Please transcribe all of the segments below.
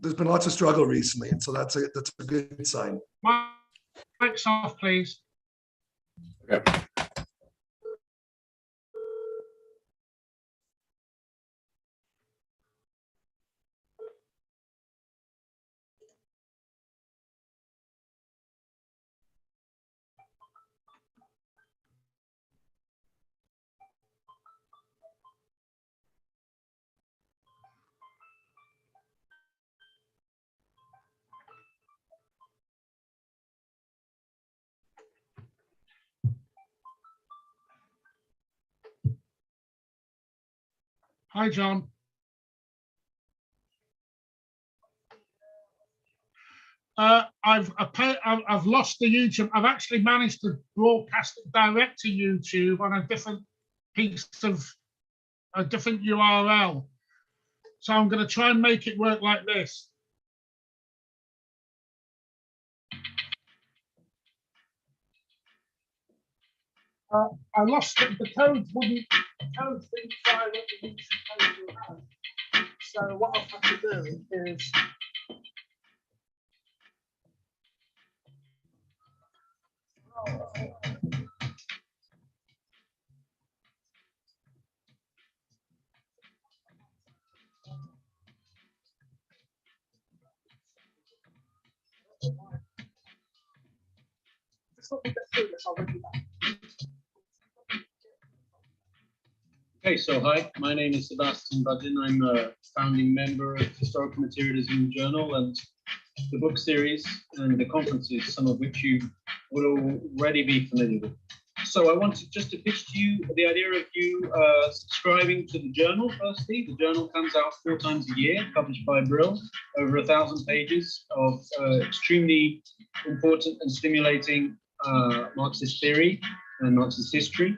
there's been lots of struggle recently, and so that's a good sign. Mic's off, please. Okay. Hi, John. I've lost the YouTube. I've actually managed to broadcast it direct to YouTube on a different piece of a different URL. So I'm going to try and make it work like this. I lost it. The code didn't fire up the YouTube page you had. So what I've had to do is Okay, so hi, my name is Sebastian Budgen. I'm a founding member of Historical Materialism Journal and the book series and the conferences, some of which you will already be familiar with. So I wanted just to pitch to you the idea of you subscribing to the journal, firstly. The journal comes out 4 times a year, published by Brill, over 1,000 pages of extremely important and stimulating Marxist theory and Marxist history.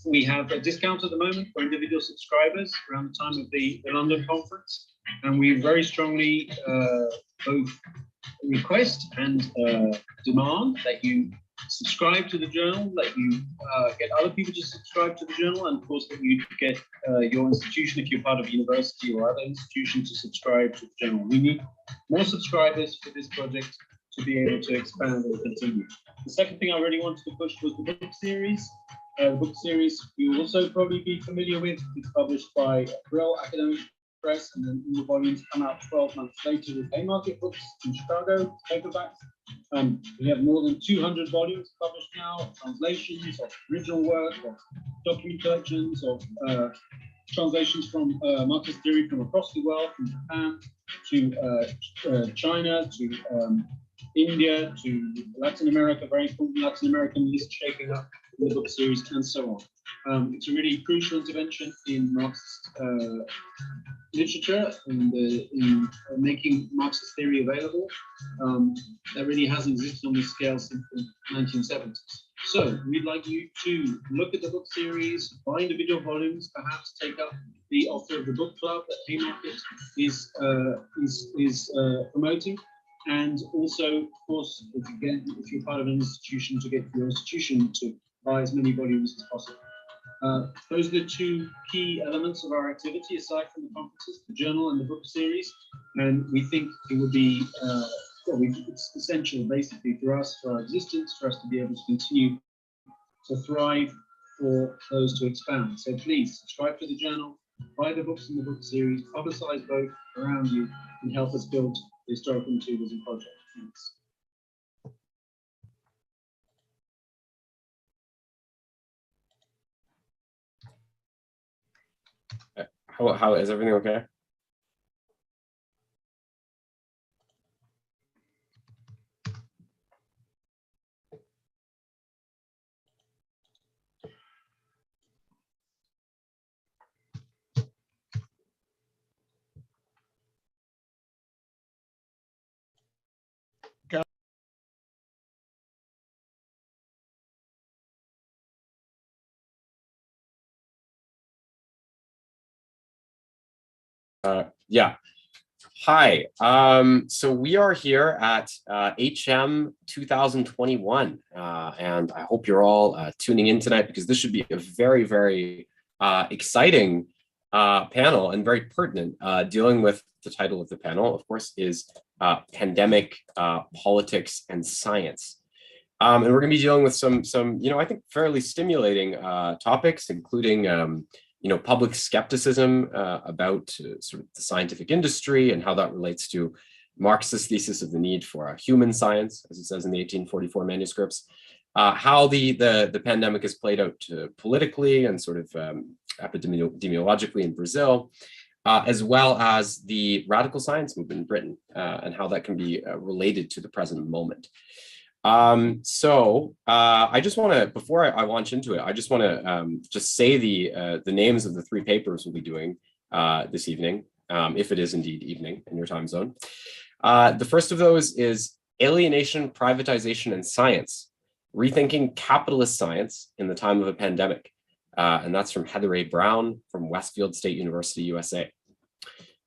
We have a discount at the moment for individual subscribers around the time of the London conference, and we very strongly both request and demand that you subscribe to the journal, that you get other people to subscribe to the journal, and of course that you get your institution, if you're part of a university or other institution, to subscribe to the journal. We need more subscribers for this project to be able to expand and continue. The second thing I really wanted to push was the book series. The book series you will also probably be familiar with. It's published by Brill Academic Press, and then all the volumes come out 12 months later with Haymarket Books in Chicago, paperbacks. We have more than 200 volumes published now, of translations of original work, of document collections, of translations from Marxist theory from across the world, from Japan to China, to India, to Latin America, very important Latin American list shaping up in the book series, and so on. It's a really crucial intervention in Marxist literature and in making Marxist theory available. That really hasn't existed on this scale since the 1970s. So we'd like you to look at the book series, buy individual volumes, perhaps take up the offer of the book club that Haymarket is promoting. And also, of course, again, if you're part of an institution, to get your institution to buy as many volumes as possible. Those are the 2 key elements of our activity, aside from the conferences, the journal and the book series. And we think it would be, it's essential, basically, for us, for our existence, for us to be able to continue to thrive, for those to expand. So please subscribe to the journal, buy the books in the book series, publicize both around you, and help us build the Historical Materialism project. Thanks. How is everything okay? Yeah. Hi. So we are here at HM 2021, and I hope you're all tuning in tonight, because this should be a very, very exciting panel, and very pertinent, dealing with the title of the panel, of course, is Pandemic Politics and Science. And we're going to be dealing with some, I think fairly stimulating topics, including, public skepticism about sort of the scientific industry and how that relates to Marxist thesis of the need for a human science, as it says in the 1844 manuscripts, how the pandemic has played out politically and sort of epidemiologically in Brazil, as well as the radical science movement in Britain and how that can be related to the present moment. I just want to, before I launch into it, I just want to just say the names of the three papers we'll be doing this evening, if it is indeed evening in your time zone. The first of those is Alienation, Privatization, and Science, Rethinking Capitalist Science in the Time of a Pandemic. And that's from Heather A. Brown from Westfield State University, USA.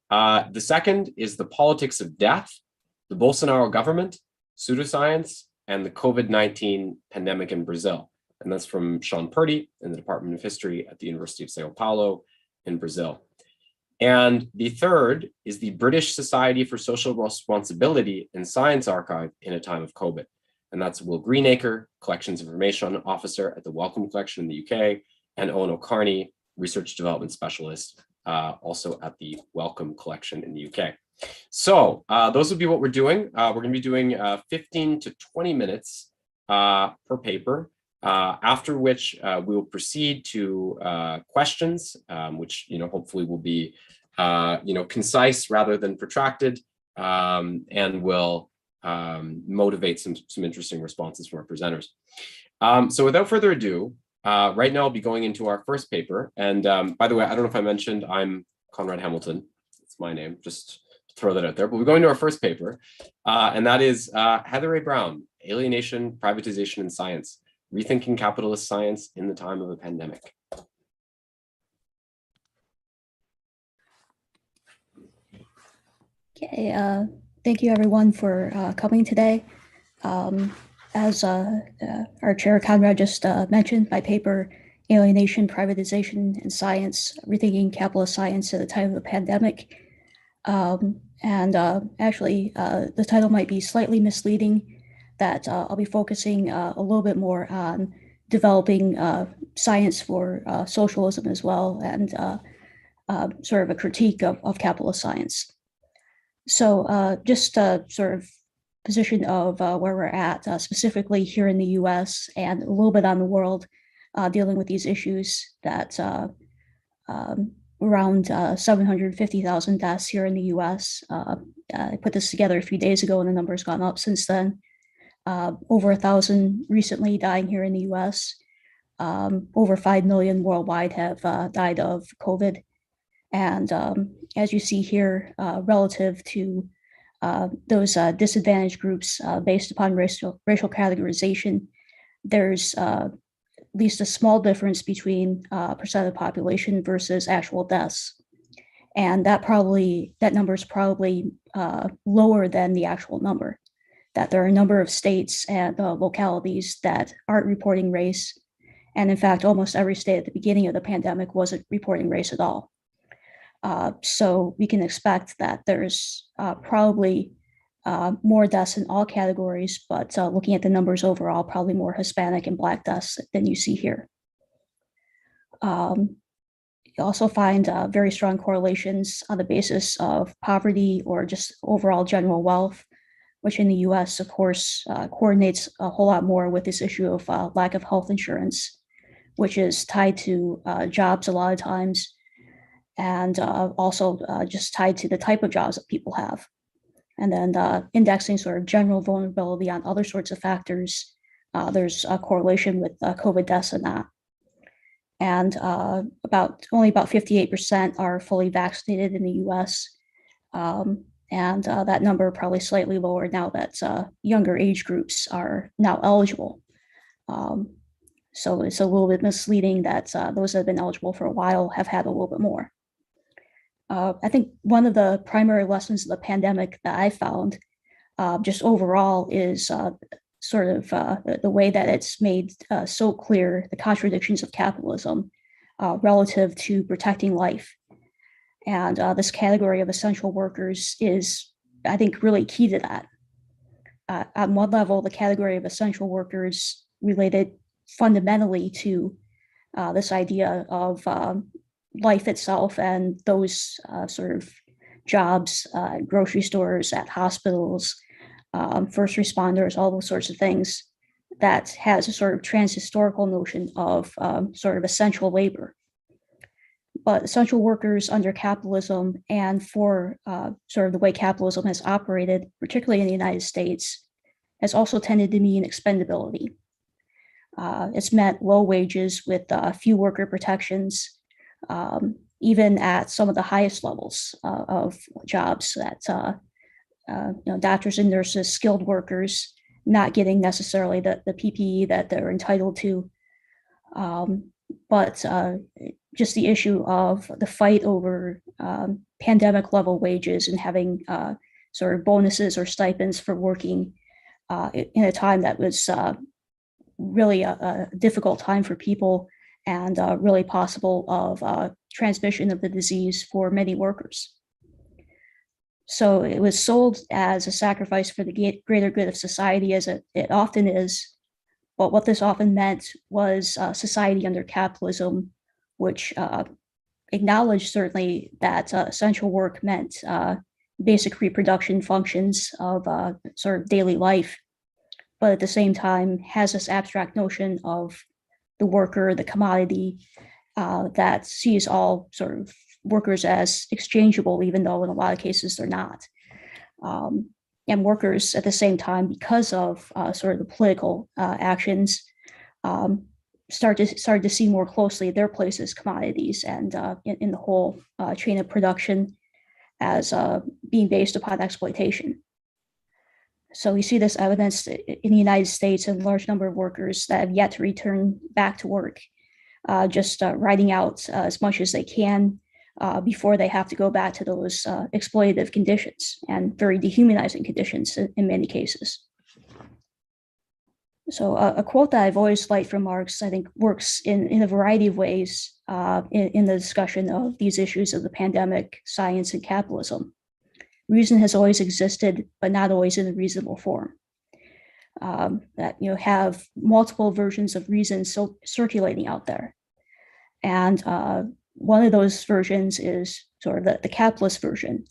The second is The Politics of Death, the Bolsonaro Government, Pseudoscience, and the COVID-19 Pandemic in Brazil. And that's from Sean Purdy in the Department of History at the University of Sao Paulo in Brazil. And the third is the British Society for Social Responsibility and Science Archive in a Time of COVID. And that's Will Greenacre, Collections Information Officer at the Wellcome Collection in the UK, and Eoin O'Carney, Research Development Specialist, also at the Wellcome Collection in the UK. So those would be what we're doing. We're going to be doing 15 to 20 minutes per paper, after which we will proceed to questions, which hopefully will be concise rather than protracted, and will motivate some interesting responses from our presenters. So without further ado, right now I'll be going into our first paper. And by the way, I don't know if I mentioned I'm Conrad Hamilton. It's my name, just to throw that out there. But we're going to our first paper, and that is Heather A. Brown, Alienation, Privatization, and Science, Rethinking Capitalist Science in the Time of a Pandemic. Okay, thank you everyone for coming today. As our chair Conrad just mentioned, my paper, Alienation, Privatization, and Science, Rethinking Capitalist Science at the Time of the Pandemic. Actually, the title might be slightly misleading, that I'll be focusing a little bit more on developing science for socialism as well, and sort of a critique of capitalist science. So just sort of position of where we're at, specifically here in the US and a little bit on the world, dealing with these issues, that around 750,000 deaths here in the US. I put this together a few days ago and the number's gone up since then. Over 1,000 recently dying here in the US. Over 5 million worldwide have died of COVID. And as you see here, relative to those disadvantaged groups based upon racial categorization, there's at least a small difference between percent of the population versus actual deaths. And that number is probably lower than the actual number, that there are a number of states and localities that aren't reporting race. And in fact, almost every state at the beginning of the pandemic wasn't reporting race at all. So we can expect that there's probably more deaths in all categories, but looking at the numbers overall, probably more Hispanic and Black deaths than you see here. You also find very strong correlations on the basis of poverty or just overall general wealth, which in the US, of course, coordinates a whole lot more with this issue of lack of health insurance, which is tied to jobs a lot of times, and also just tied to the type of jobs that people have. And then indexing sort of general vulnerability on other sorts of factors. There's a correlation with COVID deaths and that. And only about 58% are fully vaccinated in the US. And that number probably slightly lower now that younger age groups are now eligible. So it's a little bit misleading that those that have been eligible for a while have had a little bit more. I think one of the primary lessons of the pandemic that I found just overall is sort of the way that it's made so clear the contradictions of capitalism relative to protecting life. And this category of essential workers is, I think, really key to that. On one level, the category of essential workers related fundamentally to this idea of life itself and those sort of jobs, grocery stores, at hospitals, first responders, all those sorts of things, that has a sort of transhistorical notion of sort of essential labor. But essential workers under capitalism and for sort of the way capitalism has operated, particularly in the United States, has also tended to mean expendability. It's meant low wages with few worker protections, even at some of the highest levels of jobs that doctors and nurses, skilled workers, not getting necessarily the PPE that they're entitled to. But just the issue of the fight over pandemic level wages and having sort of bonuses or stipends for working in a time that was really a difficult time for people and really possible of transmission of the disease for many workers. So it was sold as a sacrifice for the greater good of society, as it often is. But what this often meant was society under capitalism, which acknowledged certainly that essential work meant basic reproduction functions of sort of daily life, but at the same time has this abstract notion of the worker, the commodity, that sees all sort of workers as exchangeable, even though in a lot of cases they're not. And workers at the same time, because of sort of the political actions, started to see more closely their place as commodities and in the whole chain of production as being based upon exploitation. So we see this evidence in the United States, and a large number of workers that have yet to return back to work, just riding out as much as they can before they have to go back to those exploitative conditions and very dehumanizing conditions in many cases. So a quote that I've always liked from Marx, I think, works in a variety of ways in the discussion of these issues of the pandemic, science, and capitalism. Reason has always existed, but not always in a reasonable form. That have multiple versions of reason circulating out there, and one of those versions is sort of the capitalist version.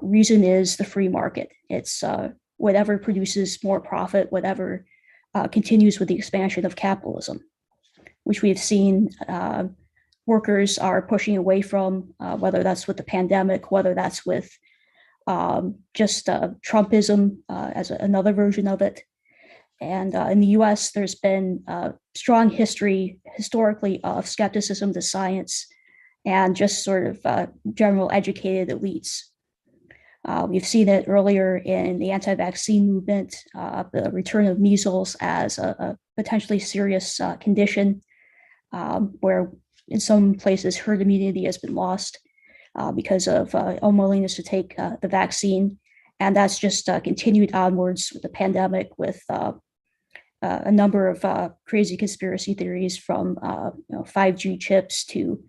Reason is the free market. It's whatever produces more profit, whatever continues with the expansion of capitalism, which we have seen workers are pushing away from, whether that's with the pandemic, whether that's with just Trumpism as another version of it. And in the US, there's been a strong history historically of skepticism to science and just sort of general educated elites. We've seen it earlier in the anti-vaccine movement, the return of measles as a potentially serious condition, where in some places herd immunity has been lost because of unwillingness to take the vaccine. And that's just continued onwards with the pandemic, with a number of crazy conspiracy theories from 5G chips to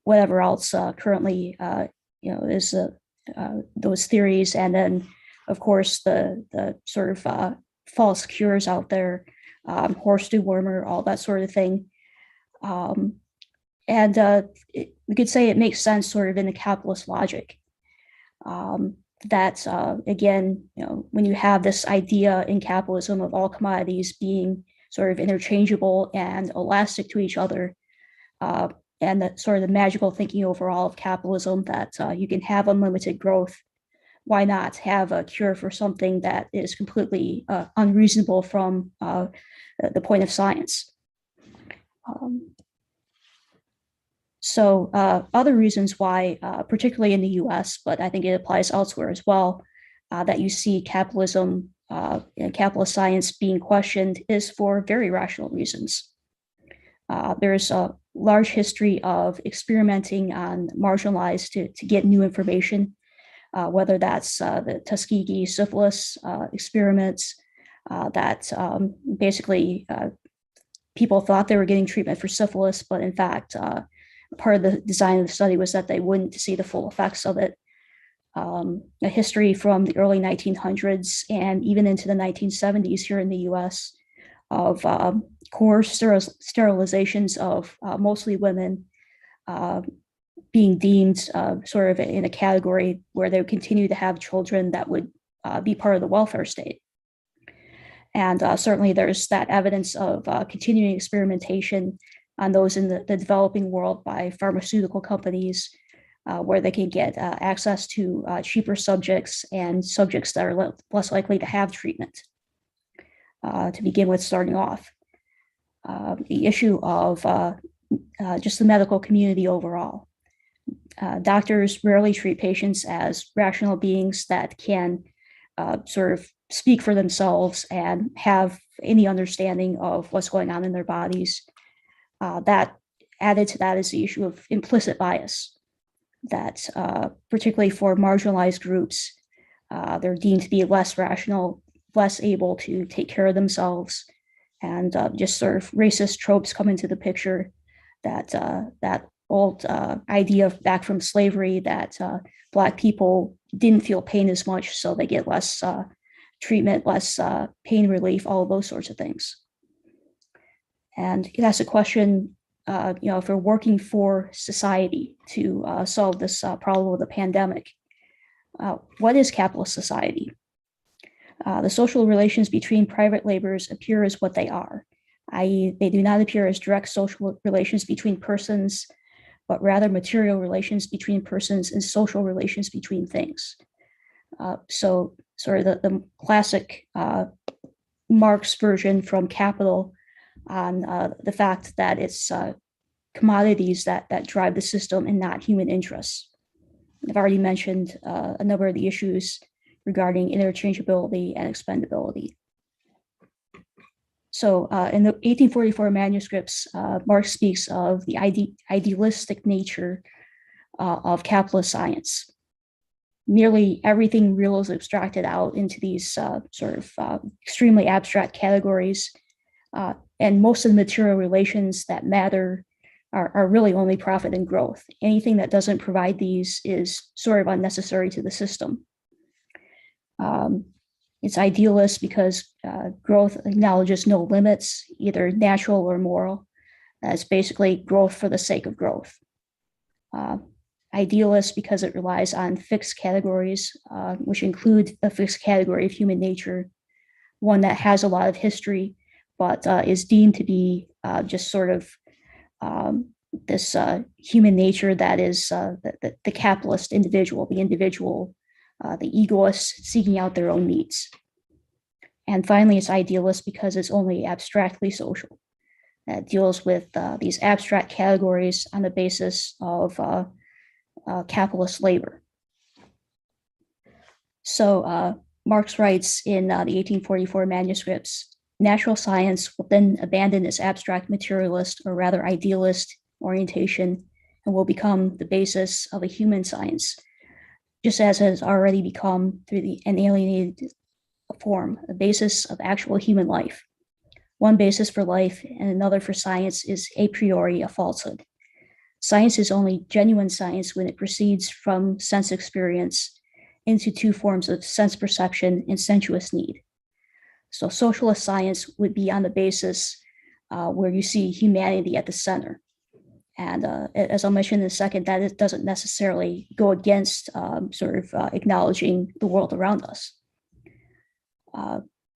whatever else currently is those theories. And then, of course, the sort of false cures out there, horse dewormer, all that sort of thing. And we could say it makes sense sort of in the capitalist logic. That again, when you have this idea in capitalism of all commodities being sort of interchangeable and elastic to each other, and that sort of the magical thinking overall of capitalism that you can have unlimited growth, why not have a cure for something that is completely unreasonable from the point of science? So other reasons why, particularly in the US, but I think it applies elsewhere as well, that you see capitalism and capitalist science being questioned is for very rational reasons. There's a large history of experimenting on marginalized to get new information, whether that's the Tuskegee syphilis experiments that basically people thought they were getting treatment for syphilis, but in fact, part of the design of the study was that they wouldn't see the full effects of it. A history from the early 1900s and even into the 1970s here in the US of coerced sterilizations of mostly women being deemed sort of in a category where they would continue to have children that would be part of the welfare state. And certainly there's that evidence of continuing experimentation on those in the developing world by pharmaceutical companies, where they can get access to cheaper subjects and subjects that are less likely to have treatment to begin with starting off. The issue of just the medical community overall. Doctors rarely treat patients as rational beings that can sort of speak for themselves and have any understanding of what's going on in their bodies. That added to that is the issue of implicit bias, that particularly for marginalized groups, they're deemed to be less rational, less able to take care of themselves, and just sort of racist tropes come into the picture. That old idea back from slavery that Black people didn't feel pain as much, so they get less treatment, less pain relief, all of those sorts of things. And it asks a question, if we're working for society to solve this problem of the pandemic, what is capitalist society? The social relations between private laborers appear as what they are, i.e., they do not appear as direct social relations between persons, but rather material relations between persons and social relations between things. So sort of the classic Marx version from Capital on the fact that it's commodities that drive the system and not human interests. I've already mentioned a number of the issues regarding interchangeability and expendability. So in the 1844 manuscripts, Marx speaks of the idealistic nature of capitalist science. Nearly everything real is abstracted out into these sort of extremely abstract categories, and most of the material relations that matter are really only profit and growth. Anything that doesn't provide these is sort of unnecessary to the system. It's idealist because growth acknowledges no limits, either natural or moral. It's basically growth for the sake of growth. Idealist because it relies on fixed categories, which include a fixed category of human nature, one that has a lot of history, but is deemed to be just sort of this human nature that is the capitalist individual, the egoists seeking out their own needs. And finally, it's idealist because it's only abstractly social. It deals with these abstract categories on the basis of capitalist labor. So Marx writes in the 1844 manuscripts, natural science will then abandon its abstract materialist, or rather idealist, orientation, and will become the basis of a human science, just as has already become through an alienated form, a basis of actual human life. One basis for life and another for science is a priori a falsehood. Science is only genuine science when it proceeds from sense experience into two forms of sense perception and sensuous need. So socialist science would be on the basis where you see humanity at the center. And as I'll mention in a second, that it doesn't necessarily go against acknowledging the world around us.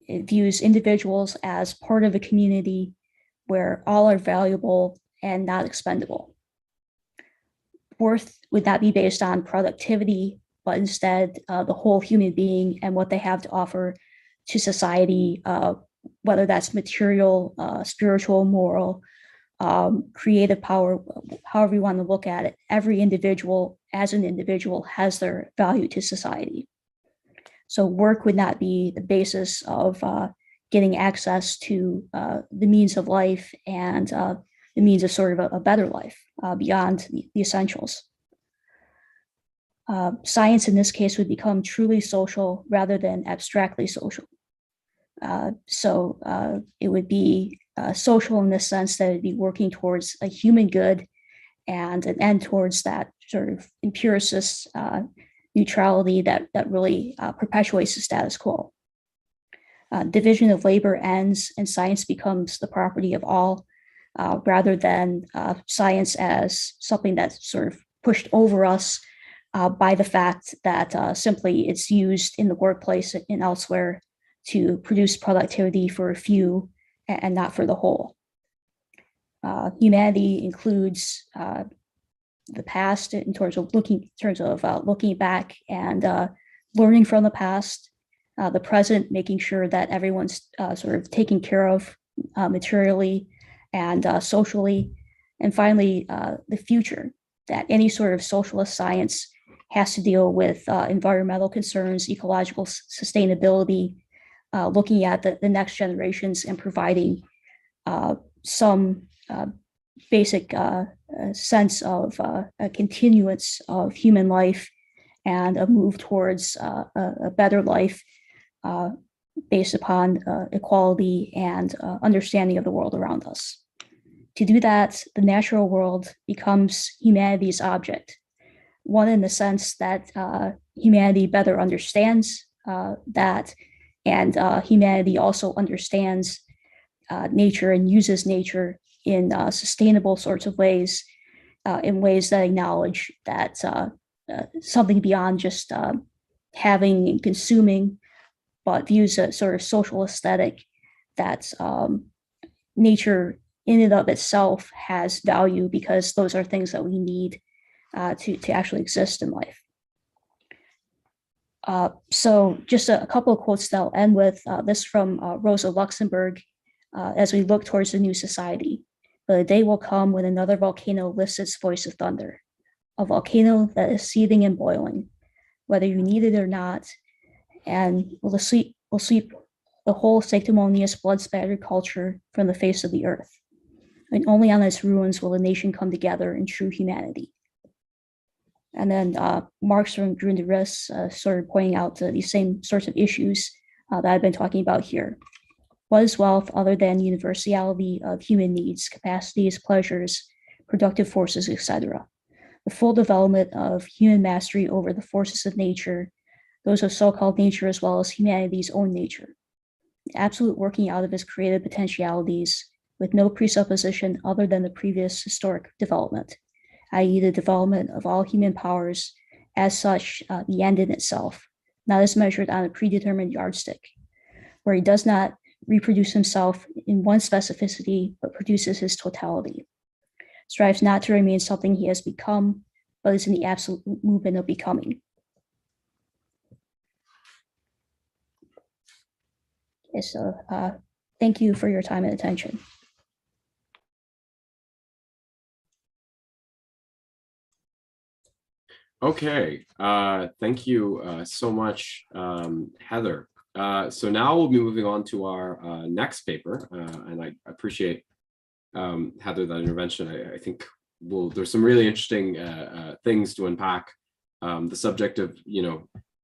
It views individuals as part of a community where all are valuable and not expendable. Worth would not be based on productivity, but instead the whole human being and what they have to offer to society, whether that's material, spiritual, moral, creative power, however you want to look at it. Every individual as an individual has their value to society. So work would not be the basis of getting access to the means of life and the means of sort of a better life beyond the essentials. Science in this case would become truly social rather than abstractly social. So it would be social in the sense that it'd be working towards a human good and an end towards that sort of empiricist neutrality that really perpetuates the status quo. Division of labor ends and science becomes the property of all, rather than science as something that's sort of pushed over us by the fact that simply it's used in the workplace and elsewhere to produce productivity for a few and not for the whole. Humanity includes the past in terms of looking back and learning from the past, the present, making sure that everyone's sort of taken care of materially and socially, and finally the future, that any sort of socialist science has to deal with environmental concerns, ecological sustainability, looking at the next generations and providing some basic sense of a continuance of human life and a move towards a better life based upon equality and understanding of the world around us. To do that, the natural world becomes humanity's object. One, in the sense that humanity better understands that, and humanity also understands nature and uses nature in sustainable sorts of ways, in ways that acknowledge that something beyond just having and consuming, but views a sort of social aesthetic that nature in and of itself has value, because those are things that we need to actually exist in life. So just a couple of quotes that I'll end with, this from Rosa Luxemburg, as we look towards the new society. But a day will come when another volcano lifts its voice of thunder, a volcano that is seething and boiling, whether you need it or not, and will sweep the whole sanctimonious, blood-spattered culture from the face of the earth. And only on its ruins will a nation come together in true humanity. And then Marx from Greenacre started pointing out these same sorts of issues that I've been talking about here. What is wealth other than universality of human needs, capacities, pleasures, productive forces, etc.? The full development of human mastery over the forces of nature, those of so-called nature as well as humanity's own nature. The absolute working out of its creative potentialities with no presupposition other than the previous historic development, i.e. the development of all human powers as such, the end in itself, not as measured on a predetermined yardstick, where he does not reproduce himself in one specificity, but produces his totality. Strives not to remain something he has become, but is in the absolute movement of becoming. Okay, so thank you for your time and attention. Okay, thank you so much, Heather. So now we'll be moving on to our next paper, and I appreciate, Heather, that intervention. I think there's some really interesting things to unpack. The subject of,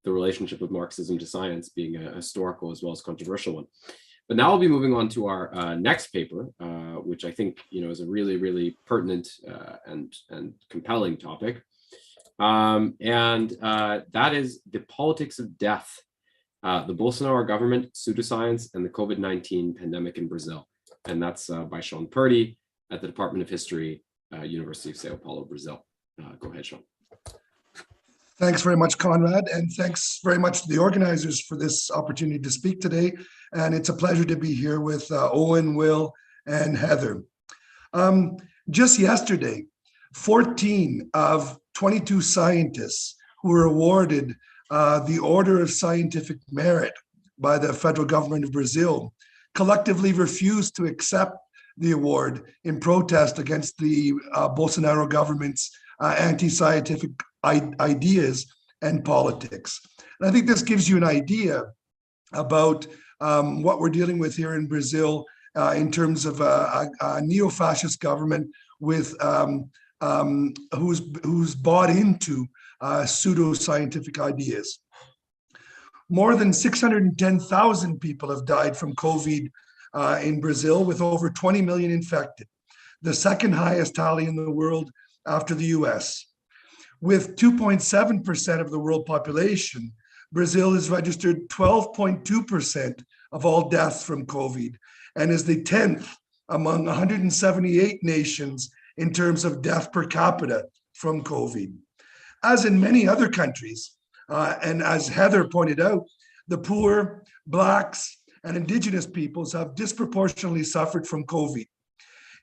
the relationship of Marxism to science being a historical as well as controversial one. But now we'll be moving on to our next paper, which I think, is a really, really pertinent and compelling topic. That is the politics of death, the Bolsonaro government, pseudoscience, and the COVID-19 pandemic in Brazil. And that's by Sean Purdy at the Department of History, University of Sao Paulo, Brazil. Go ahead, Sean. Thanks very much, Conrad, and thanks very much to the organizers for this opportunity to speak today. And it's a pleasure to be here with Eoin, Will, and Heather. Just yesterday, 14 of 22 scientists who were awarded the Order of Scientific Merit by the federal government of Brazil collectively refused to accept the award in protest against the Bolsonaro government's anti-scientific ideas and politics. And I think this gives you an idea about what we're dealing with here in Brazil in terms of a neo-fascist government with who's bought into pseudo-scientific ideas. More than 610,000 people have died from COVID in Brazil, with over 20 million infected. The second highest tally in the world after the US. With 2.7% of the world population, Brazil has registered 12.2% of all deaths from COVID and is the 10th among 178 nations in terms of death per capita from COVID. As in many other countries, and as Heather pointed out, the poor, Blacks, and Indigenous peoples have disproportionately suffered from COVID.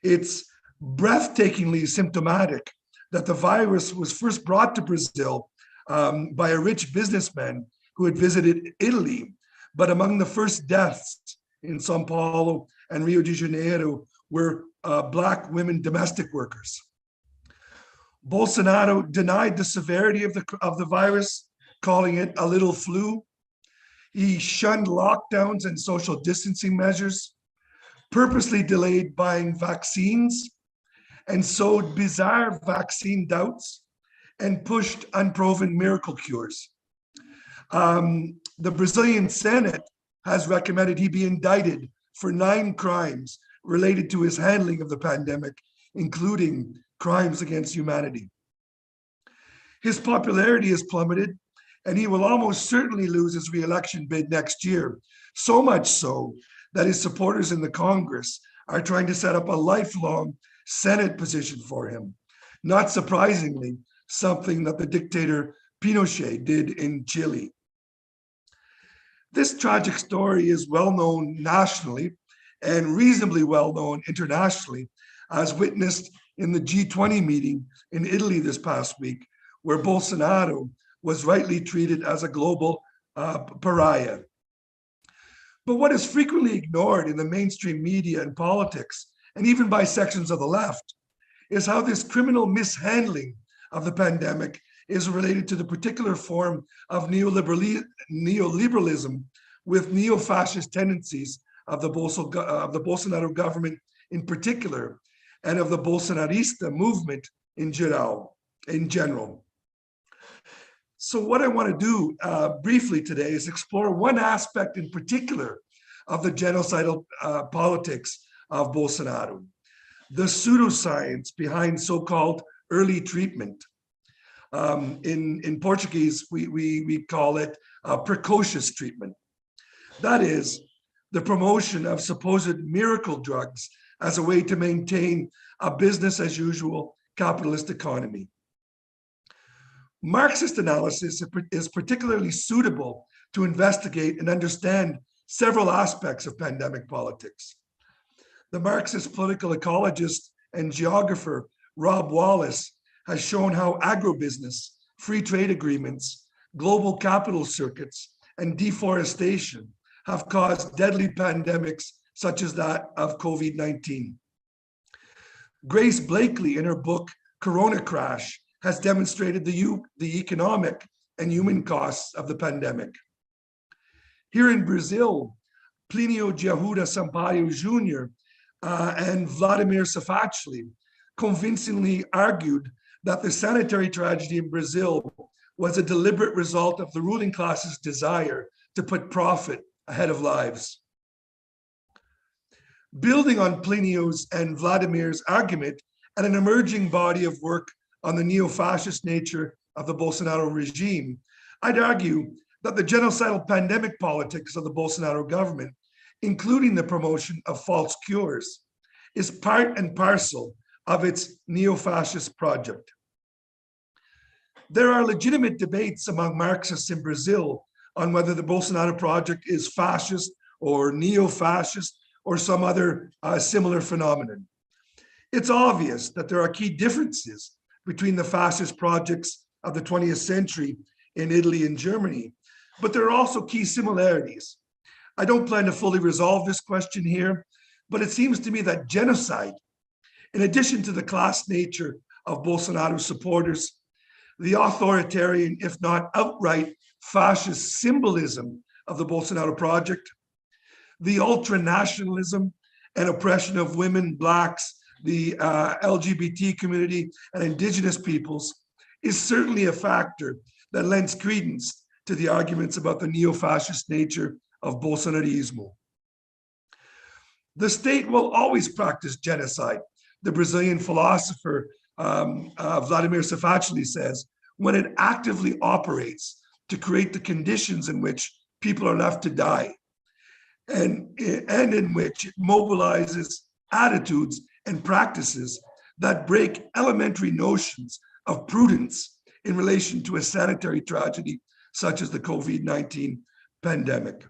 It's breathtakingly symptomatic that the virus was first brought to Brazil by a rich businessman who had visited Italy, but among the first deaths in Sao Paulo and Rio de Janeiro were Black women domestic workers. Bolsonaro denied the severity of the virus, calling it a little flu. He shunned lockdowns and social distancing measures, purposely delayed buying vaccines, and sowed bizarre vaccine doubts and pushed unproven miracle cures. The Brazilian Senate has recommended he be indicted for 9 crimes related to his handling of the pandemic, including crimes against humanity. His popularity has plummeted, and he will almost certainly lose his re-election bid next year, so much so that his supporters in the Congress are trying to set up a lifelong Senate position for him. Not surprisingly, something that the dictator Pinochet did in Chile. This tragic story is well known nationally and reasonably well known internationally, as witnessed in the G20 meeting in Italy this past week, where Bolsonaro was rightly treated as a global pariah. But what is frequently ignored in the mainstream media and politics, and even by sections of the left, is how this criminal mishandling of the pandemic is related to the particular form of neoliberalism with neo-fascist tendencies of the Bolsonaro government in particular, and of the Bolsonarista movement in general. So what I want to do briefly today is explore one aspect in particular of the genocidal politics of Bolsonaro, the pseudoscience behind so-called early treatment. In Portuguese, we call it precocious treatment. That is, the promotion of supposed miracle drugs as a way to maintain a business as usual capitalist economy. Marxist analysis is particularly suitable to investigate and understand several aspects of pandemic politics. The Marxist political ecologist and geographer Rob Wallace has shown how agribusiness, free trade agreements, global capital circuits, and deforestation have caused deadly pandemics such as that of COVID-19. Grace Blakely, in her book, Corona Crash, has demonstrated the economic and human costs of the pandemic. Here in Brazil, Plínio de Arruda Sampaio Jr. And Vladimir Safatli convincingly argued that the sanitary tragedy in Brazil was a deliberate result of the ruling class's desire to put profit ahead of lives. Building on Plinio's and Vladimir's argument and an emerging body of work on the neo-fascist nature of the Bolsonaro regime, I'd argue that the genocidal pandemic politics of the Bolsonaro government, including the promotion of false cures, is part and parcel of its neo-fascist project. There are legitimate debates among Marxists in Brazil on whether the Bolsonaro project is fascist or neo-fascist or some other similar phenomenon. It's obvious that there are key differences between the fascist projects of the 20th century in Italy and Germany, but there are also key similarities. I don't plan to fully resolve this question here, but it seems to me that genocide, in addition to the class nature of Bolsonaro's supporters, the authoritarian, if not outright fascist symbolism of the Bolsonaro project, the ultra-nationalism and oppression of women, Blacks, the LGBT community, and indigenous peoples is certainly a factor that lends credence to the arguments about the neo-fascist nature of Bolsonarismo. The state will always practice genocide. The Brazilian philosopher Vladimir Safatli says, when it actively operates to create the conditions in which people are left to die, and in which it mobilizes attitudes and practices that break elementary notions of prudence in relation to a sanitary tragedy such as the COVID-19 pandemic.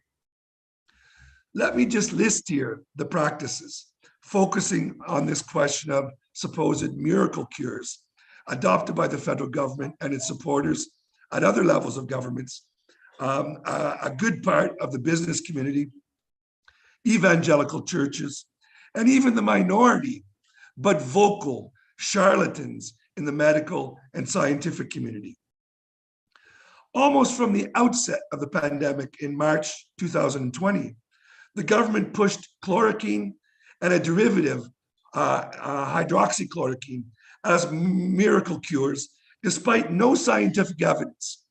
Let me just list here the practices, focusing on this question of supposed miracle cures adopted by the federal government and its supporters at other levels of governments, a good part of the business community, evangelical churches, and even the minority, but vocal charlatans in the medical and scientific community. Almost from the outset of the pandemic in March 2020, the government pushed chloroquine and a derivative, hydroxychloroquine, as miracle cures, despite no scientific evidence.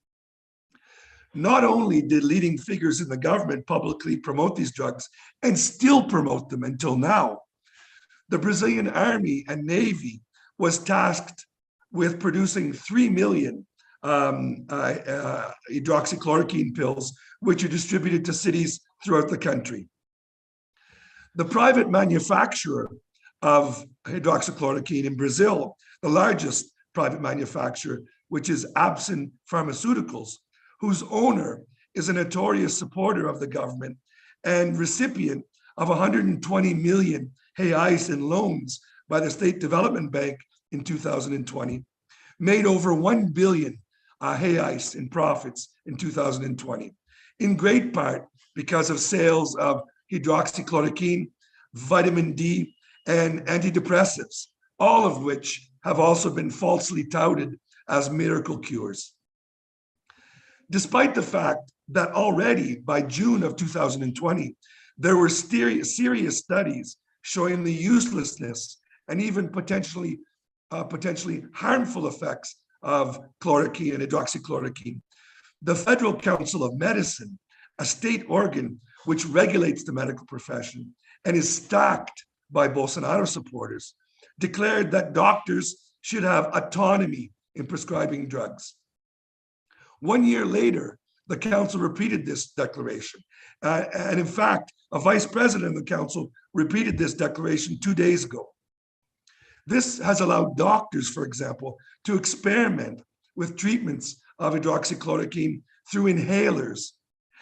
Not only did leading figures in the government publicly promote these drugs and still promote them until now, the Brazilian Army and Navy was tasked with producing 3 million hydroxychloroquine pills, which are distributed to cities throughout the country. The private manufacturer of hydroxychloroquine in Brazil, the largest private manufacturer, which is Absin Pharmaceuticals, whose owner is a notorious supporter of the government and recipient of 120 million reais in loans by the State Development Bank in 2020, made over 1 billion reais in profits in 2020, in great part because of sales of hydroxychloroquine, vitamin D, and antidepressants, all of which have also been falsely touted as miracle cures. Despite the fact that already by June of 2020, there were serious studies showing the uselessness and even potentially harmful effects of chloroquine and hydroxychloroquine, the Federal Council of Medicine, a state organ which regulates the medical profession and is stacked by Bolsonaro supporters, declared that doctors should have autonomy in prescribing drugs. 1 year later, the council repeated this declaration. And in fact, a vice president of the council repeated this declaration 2 days ago. This has allowed doctors, for example, to experiment with treatments of hydroxychloroquine through inhalers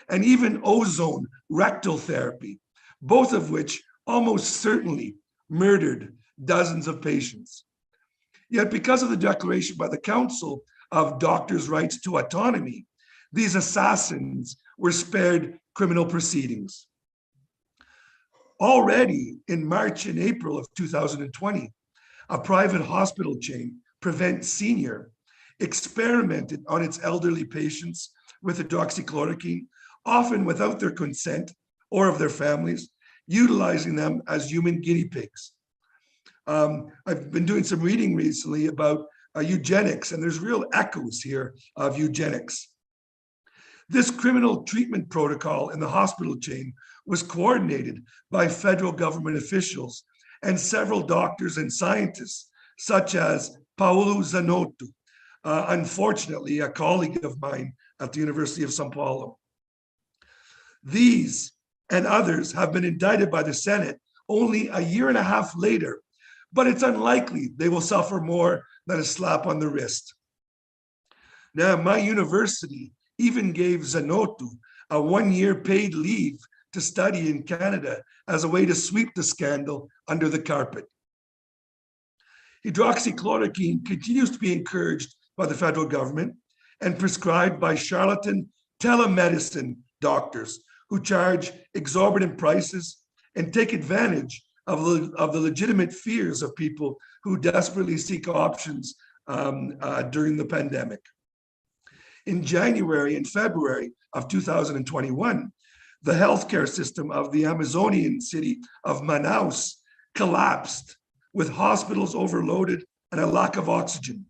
and even ozone rectal therapy, both of which almost certainly murdered dozens of patients. Yet because of the declaration by the Council of Doctors' Rights to Autonomy, these assassins were spared criminal proceedings. Already in March and April of 2020, a private hospital chain, Prevent Senior, experimented on its elderly patients with hydroxychloroquine, often without their consent or of their families, utilizing them as human guinea pigs. I've been doing some reading recently about eugenics, and there's real echoes here of eugenics. This criminal treatment protocol in the hospital chain was coordinated by federal government officials and several doctors and scientists, such as Paulo Zanotto, unfortunately a colleague of mine at the University of São Paulo. These and others have been indicted by the Senate only a year and a half later, but it's unlikely they will suffer more than a slap on the wrist. Now, my university even gave Zanotto a 1-year paid leave to study in Canada as a way to sweep the scandal under the carpet. Hydroxychloroquine continues to be encouraged by the federal government and prescribed by charlatan telemedicine doctors who charge exorbitant prices and take advantage of the legitimate fears of people who desperately seek options during the pandemic. In January and February of 2021, the healthcare system of the Amazonian city of Manaus collapsed, with hospitals overloaded and a lack of oxygen.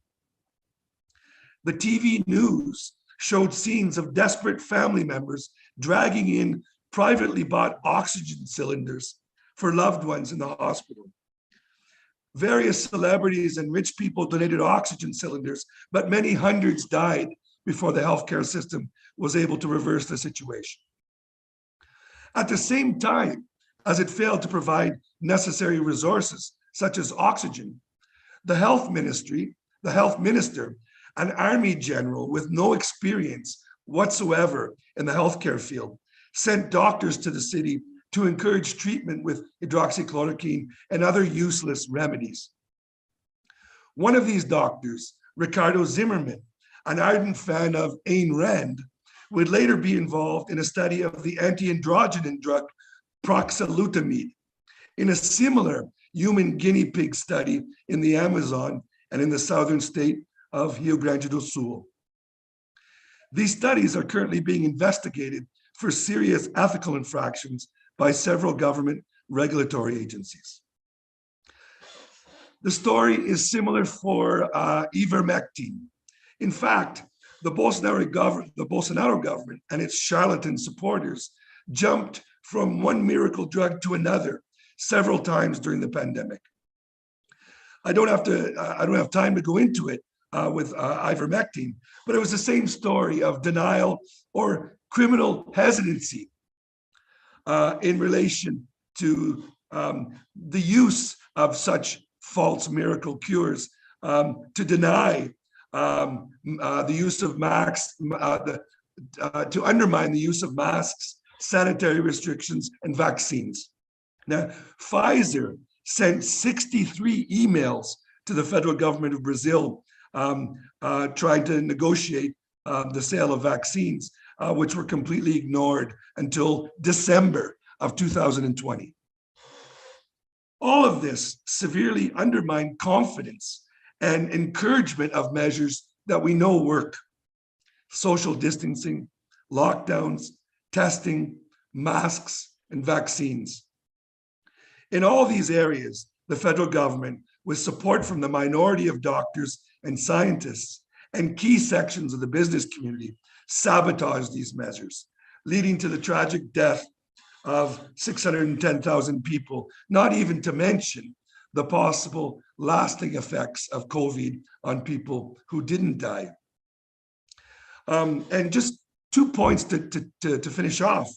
The TV news showed scenes of desperate family members dragging in privately bought oxygen cylinders for loved ones in the hospital. Various celebrities and rich people donated oxygen cylinders, but many hundreds died before the healthcare system was able to reverse the situation. At the same time as it failed to provide necessary resources, such as oxygen, the health minister, an army general with no experience whatsoever in the healthcare field, sent doctors to the city to encourage treatment with hydroxychloroquine and other useless remedies. One of these doctors, Ricardo Zimmerman, an ardent fan of Ayn Rand, would later be involved in a study of the anti-androgen drug proxalutamide in a similar human guinea pig study in the Amazon and in the southern state of Rio Grande do Sul. These studies are currently being investigated for serious ethical infractions by several government regulatory agencies. The story is similar for ivermectin. In fact, the Bolsonaro government and its charlatan supporters jumped from one miracle drug to another several times during the pandemic. I don't have time to go into it with ivermectin, but it was the same story of denial or criminal hesitancy in relation to the use of such false miracle cures, to deny the use of masks, to undermine the use of masks, sanitary restrictions, and vaccines. Now, Pfizer sent 63 emails to the federal government of Brazil trying to negotiate the sale of vaccines, which were completely ignored until December of 2020. All of this severely undermined confidence and encouragement of measures that we know work: social distancing, lockdowns, testing, masks, and vaccines. In all these areas, the federal government, with support from the minority of doctors and scientists and key sections of the business community, sabotaged these measures, leading to the tragic death of 610,000 people, not even to mention the possible lasting effects of COVID on people who didn't die. And just 2 points to finish off.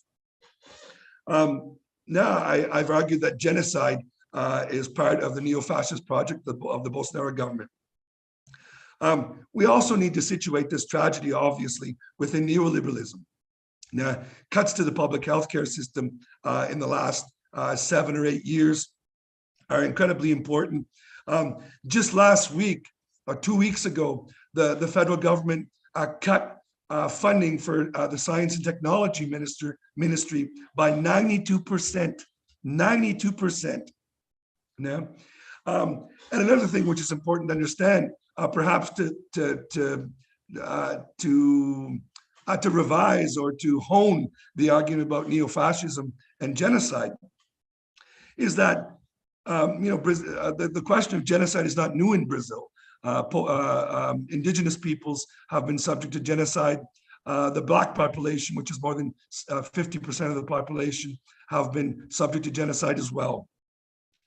Now, I've argued that genocide is part of the neo-fascist project of the Bolsonaro government. We also need to situate this tragedy, obviously, within neoliberalism. Now, cuts to the public healthcare system in the last 7 or 8 years are incredibly important. Just last week, or 2 weeks ago, the federal government cut funding for the Science and Technology Ministry by 92%. 92%. Now, and another thing which is important to understand, perhaps to revise or to hone the argument about neo-fascism and genocide, is that the question of genocide is not new in Brazil. Indigenous peoples have been subject to genocide. The Black population, which is more than 50% of the population, have been subject to genocide as well.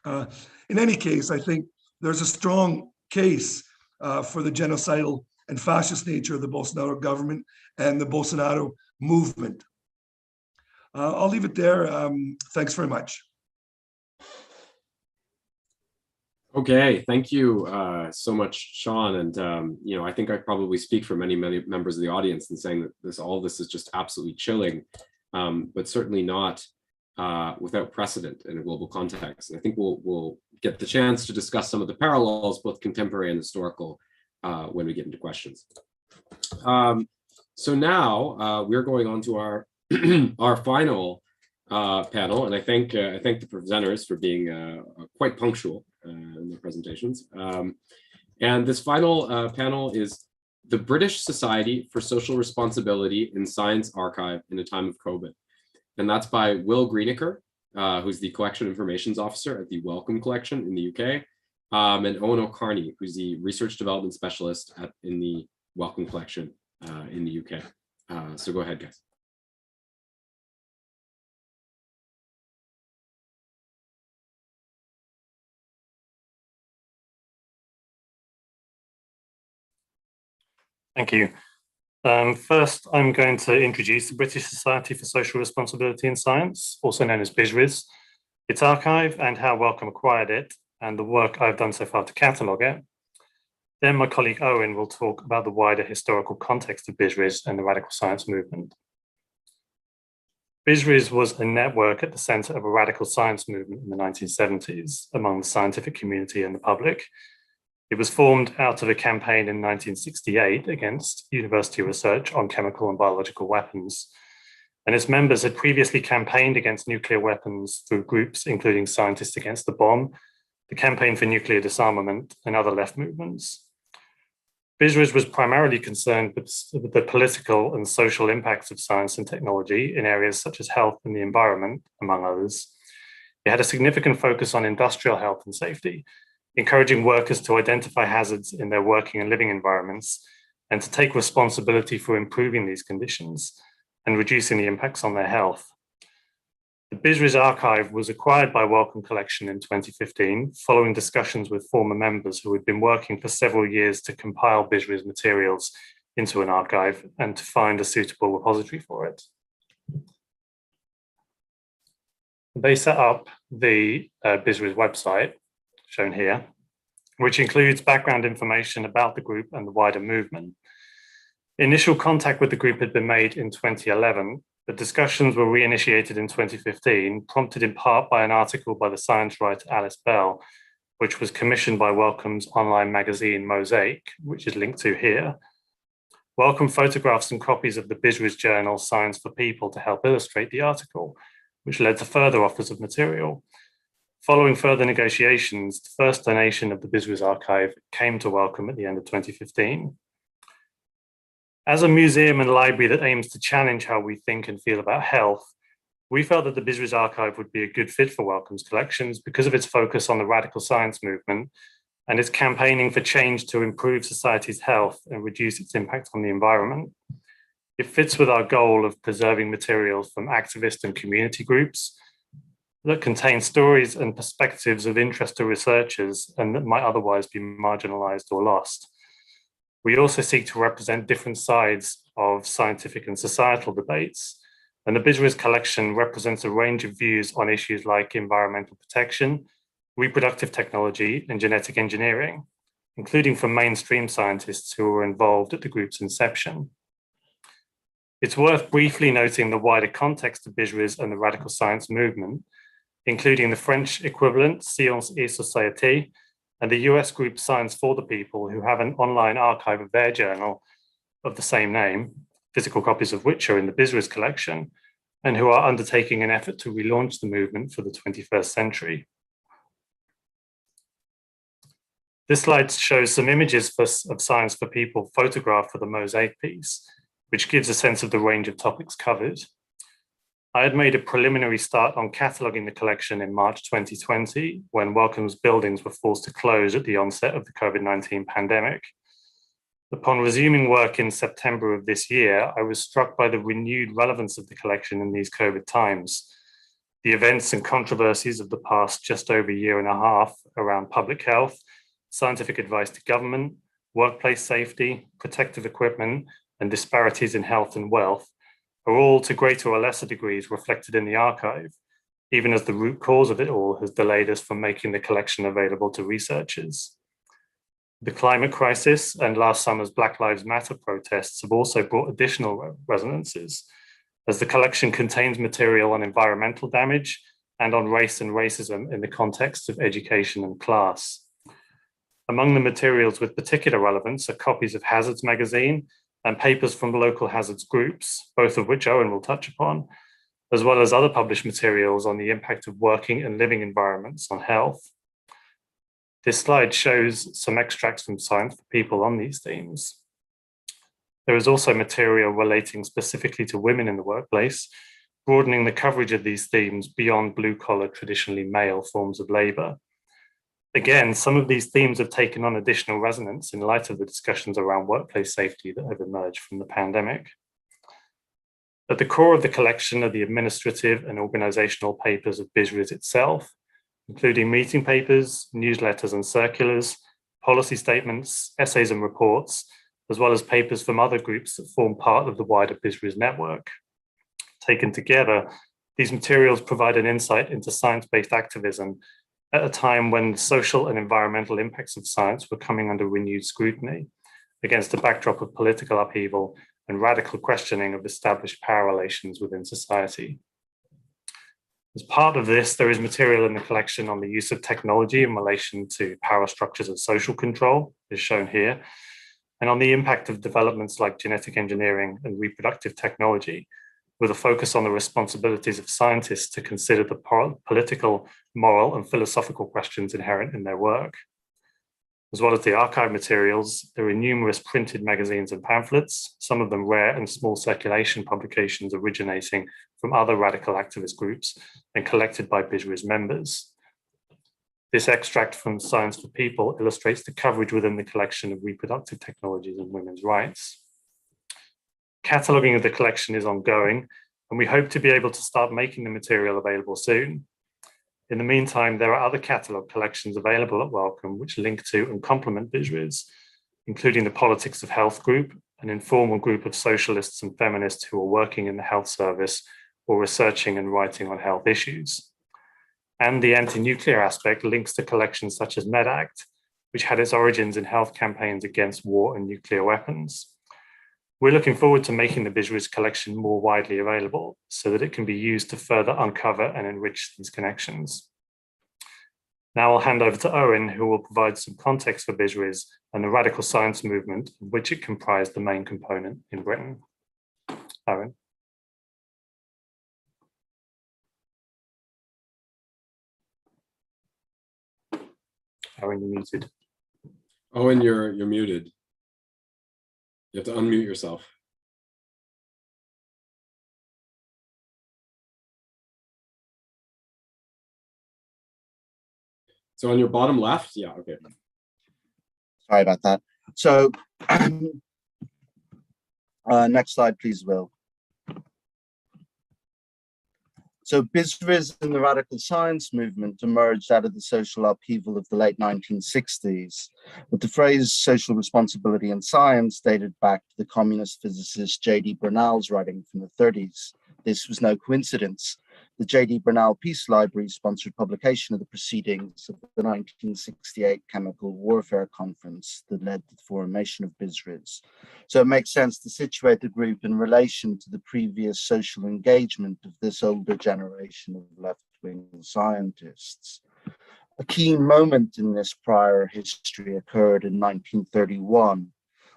In any case, I think there's a strong case for the genocidal and fascist nature of the Bolsonaro government and the Bolsonaro movement. I'll leave it there. Thanks very much. Okay, thank you so much, Sean. And I think I probably speak for many members of the audience in saying that all of this is just absolutely chilling, but certainly not without precedent in a global context. And I think we'll get the chance to discuss some of the parallels, both contemporary and historical, when we get into questions. So now we're going on to our our final panel, and I thank the presenters for being quite punctual in their presentations. And this final panel is the British Society for Social Responsibility in Science Archive in a Time of COVID. And that's by Will Greenacre, who's the Collection Informations Officer at the Wellcome Collection in the UK, and Eoin O'Carney, who's the Research Development Specialist in the Wellcome Collection in the UK. So go ahead, guys. Thank you. First, I'm going to introduce the British Society for Social Responsibility in Science, also known as BSRIS, its archive and how Wellcome acquired it, and the work I've done so far to catalogue it. Then my colleague Eoin will talk about the wider historical context of BSRIS and the radical science movement. BSRIS was a network at the centre of a radical science movement in the 1970s among the scientific community and the public. It was formed out of a campaign in 1968 against university research on chemical and biological weapons. And its members had previously campaigned against nuclear weapons through groups including Scientists Against the Bomb, the Campaign for Nuclear Disarmament, and other left movements. BSRIS was primarily concerned with the political and social impacts of science and technology in areas such as health and the environment, among others. It had a significant focus on industrial health and safety, encouraging workers to identify hazards in their working and living environments and to take responsibility for improving these conditions and reducing the impacts on their health. The BSRIS archive was acquired by Wellcome Collection in 2015, following discussions with former members who had been working for several years to compile BSRIS materials into an archive and to find a suitable repository for it. They set up the BSRIS website, shown here, which includes background information about the group and the wider movement. Initial contact with the group had been made in 2011, but discussions were reinitiated in 2015, prompted in part by an article by the science writer Alice Bell, which was commissioned by Wellcome's online magazine Mosaic, which is linked to here. Wellcome photographed some copies of the BSRIS journal Science for People to help illustrate the article, which led to further offers of material. Following further negotiations, the first donation of the BSRIS archive came to Wellcome at the end of 2015. As a museum and library that aims to challenge how we think and feel about health, we felt that the BSRIS archive would be a good fit for Wellcome's collections because of its focus on the radical science movement and its campaigning for change to improve society's health and reduce its impact on the environment. It fits with our goal of preserving materials from activist and community groups that contain stories and perspectives of interest to researchers and that might otherwise be marginalized or lost. We also seek to represent different sides of scientific and societal debates, and the BSRIS collection represents a range of views on issues like environmental protection, reproductive technology, and genetic engineering, including from mainstream scientists who were involved at the group's inception. It's worth briefly noting the wider context of BSRIS and the radical science movement, including the French equivalent Science et Société and the US group Science for the People, who have an online archive of their journal of the same name, physical copies of which are in the BSRIS collection, and who are undertaking an effort to relaunch the movement for the 21st century. This slide shows some images of Science for People photographed for the Mosaic piece, which gives a sense of the range of topics covered. I had made a preliminary start on cataloguing the collection in March 2020, when Wellcome's buildings were forced to close at the onset of the COVID-19 pandemic. Upon resuming work in September of this year, I was struck by the renewed relevance of the collection in these COVID times. The events and controversies of the past just over a year and a half around public health, scientific advice to government, workplace safety, protective equipment, and disparities in health and wealth are all to greater or lesser degrees reflected in the archive, even as the root cause of it all has delayed us from making the collection available to researchers. The climate crisis and last summer's Black Lives Matter protests have also brought additional resonances, as the collection contains material on environmental damage and on race and racism in the context of education and class. Among the materials with particular relevance are copies of Hazards magazine and papers from local hazards groups, both of which Eoin will touch upon, as well as other published materials on the impact of working and living environments on health. This slide shows some extracts from Science for People on these themes. There is also material relating specifically to women in the workplace, broadening the coverage of these themes beyond blue-collar, traditionally male forms of labor. Again, some of these themes have taken on additional resonance in light of the discussions around workplace safety that have emerged from the pandemic. At the core of the collection are the administrative and organizational papers of BSRIS itself, including meeting papers, newsletters and circulars, policy statements, essays and reports, as well as papers from other groups that form part of the wider BizRis network. Taken together, these materials provide an insight into science-based activism at a time when the social and environmental impacts of science were coming under renewed scrutiny against a backdrop of political upheaval and radical questioning of established power relations within society. As part of this, there is material in the collection on the use of technology in relation to power structures of social control, as shown here, and on the impact of developments like genetic engineering and reproductive technology, with a focus on the responsibilities of scientists to consider the political, moral, and philosophical questions inherent in their work. As well as the archive materials, there are numerous printed magazines and pamphlets, some of them rare and small circulation publications originating from other radical activist groups and collected by BizRis members. This extract from Science for People illustrates the coverage within the collection of reproductive technologies and women's rights. Cataloguing of the collection is ongoing, and we hope to be able to start making the material available soon. In the meantime, there are other catalogue collections available at Wellcome which link to and complement BizRis, including the Politics of Health group, an informal group of socialists and feminists who are working in the health service or researching and writing on health issues. And the anti-nuclear aspect links to collections such as MedAct, which had its origins in health campaigns against war and nuclear weapons. We're looking forward to making the BizRis collection more widely available so that it can be used to further uncover and enrich these connections. Now I'll hand over to Eoin, who will provide some context for BizRis and the radical science movement, of which it comprised the main component in Britain. Eoin. Eoin, you're muted. Eoin, you're muted. You have to unmute yourself. So on your bottom left, yeah, okay. Sorry about that. So next slide, please, Will. So BizRis and the radical science movement emerged out of the social upheaval of the late 1960s, with the phrase social responsibility in science dated back to the communist physicist J.D. Bernal's writing from the 30s. This was no coincidence. The J.D. Bernal Peace Library sponsored publication of the proceedings of the 1968 Chemical Warfare Conference that led to the formation of BizRis. So it makes sense to situate the group in relation to the previous social engagement of this older generation of left-wing scientists. A key moment in this prior history occurred in 1931,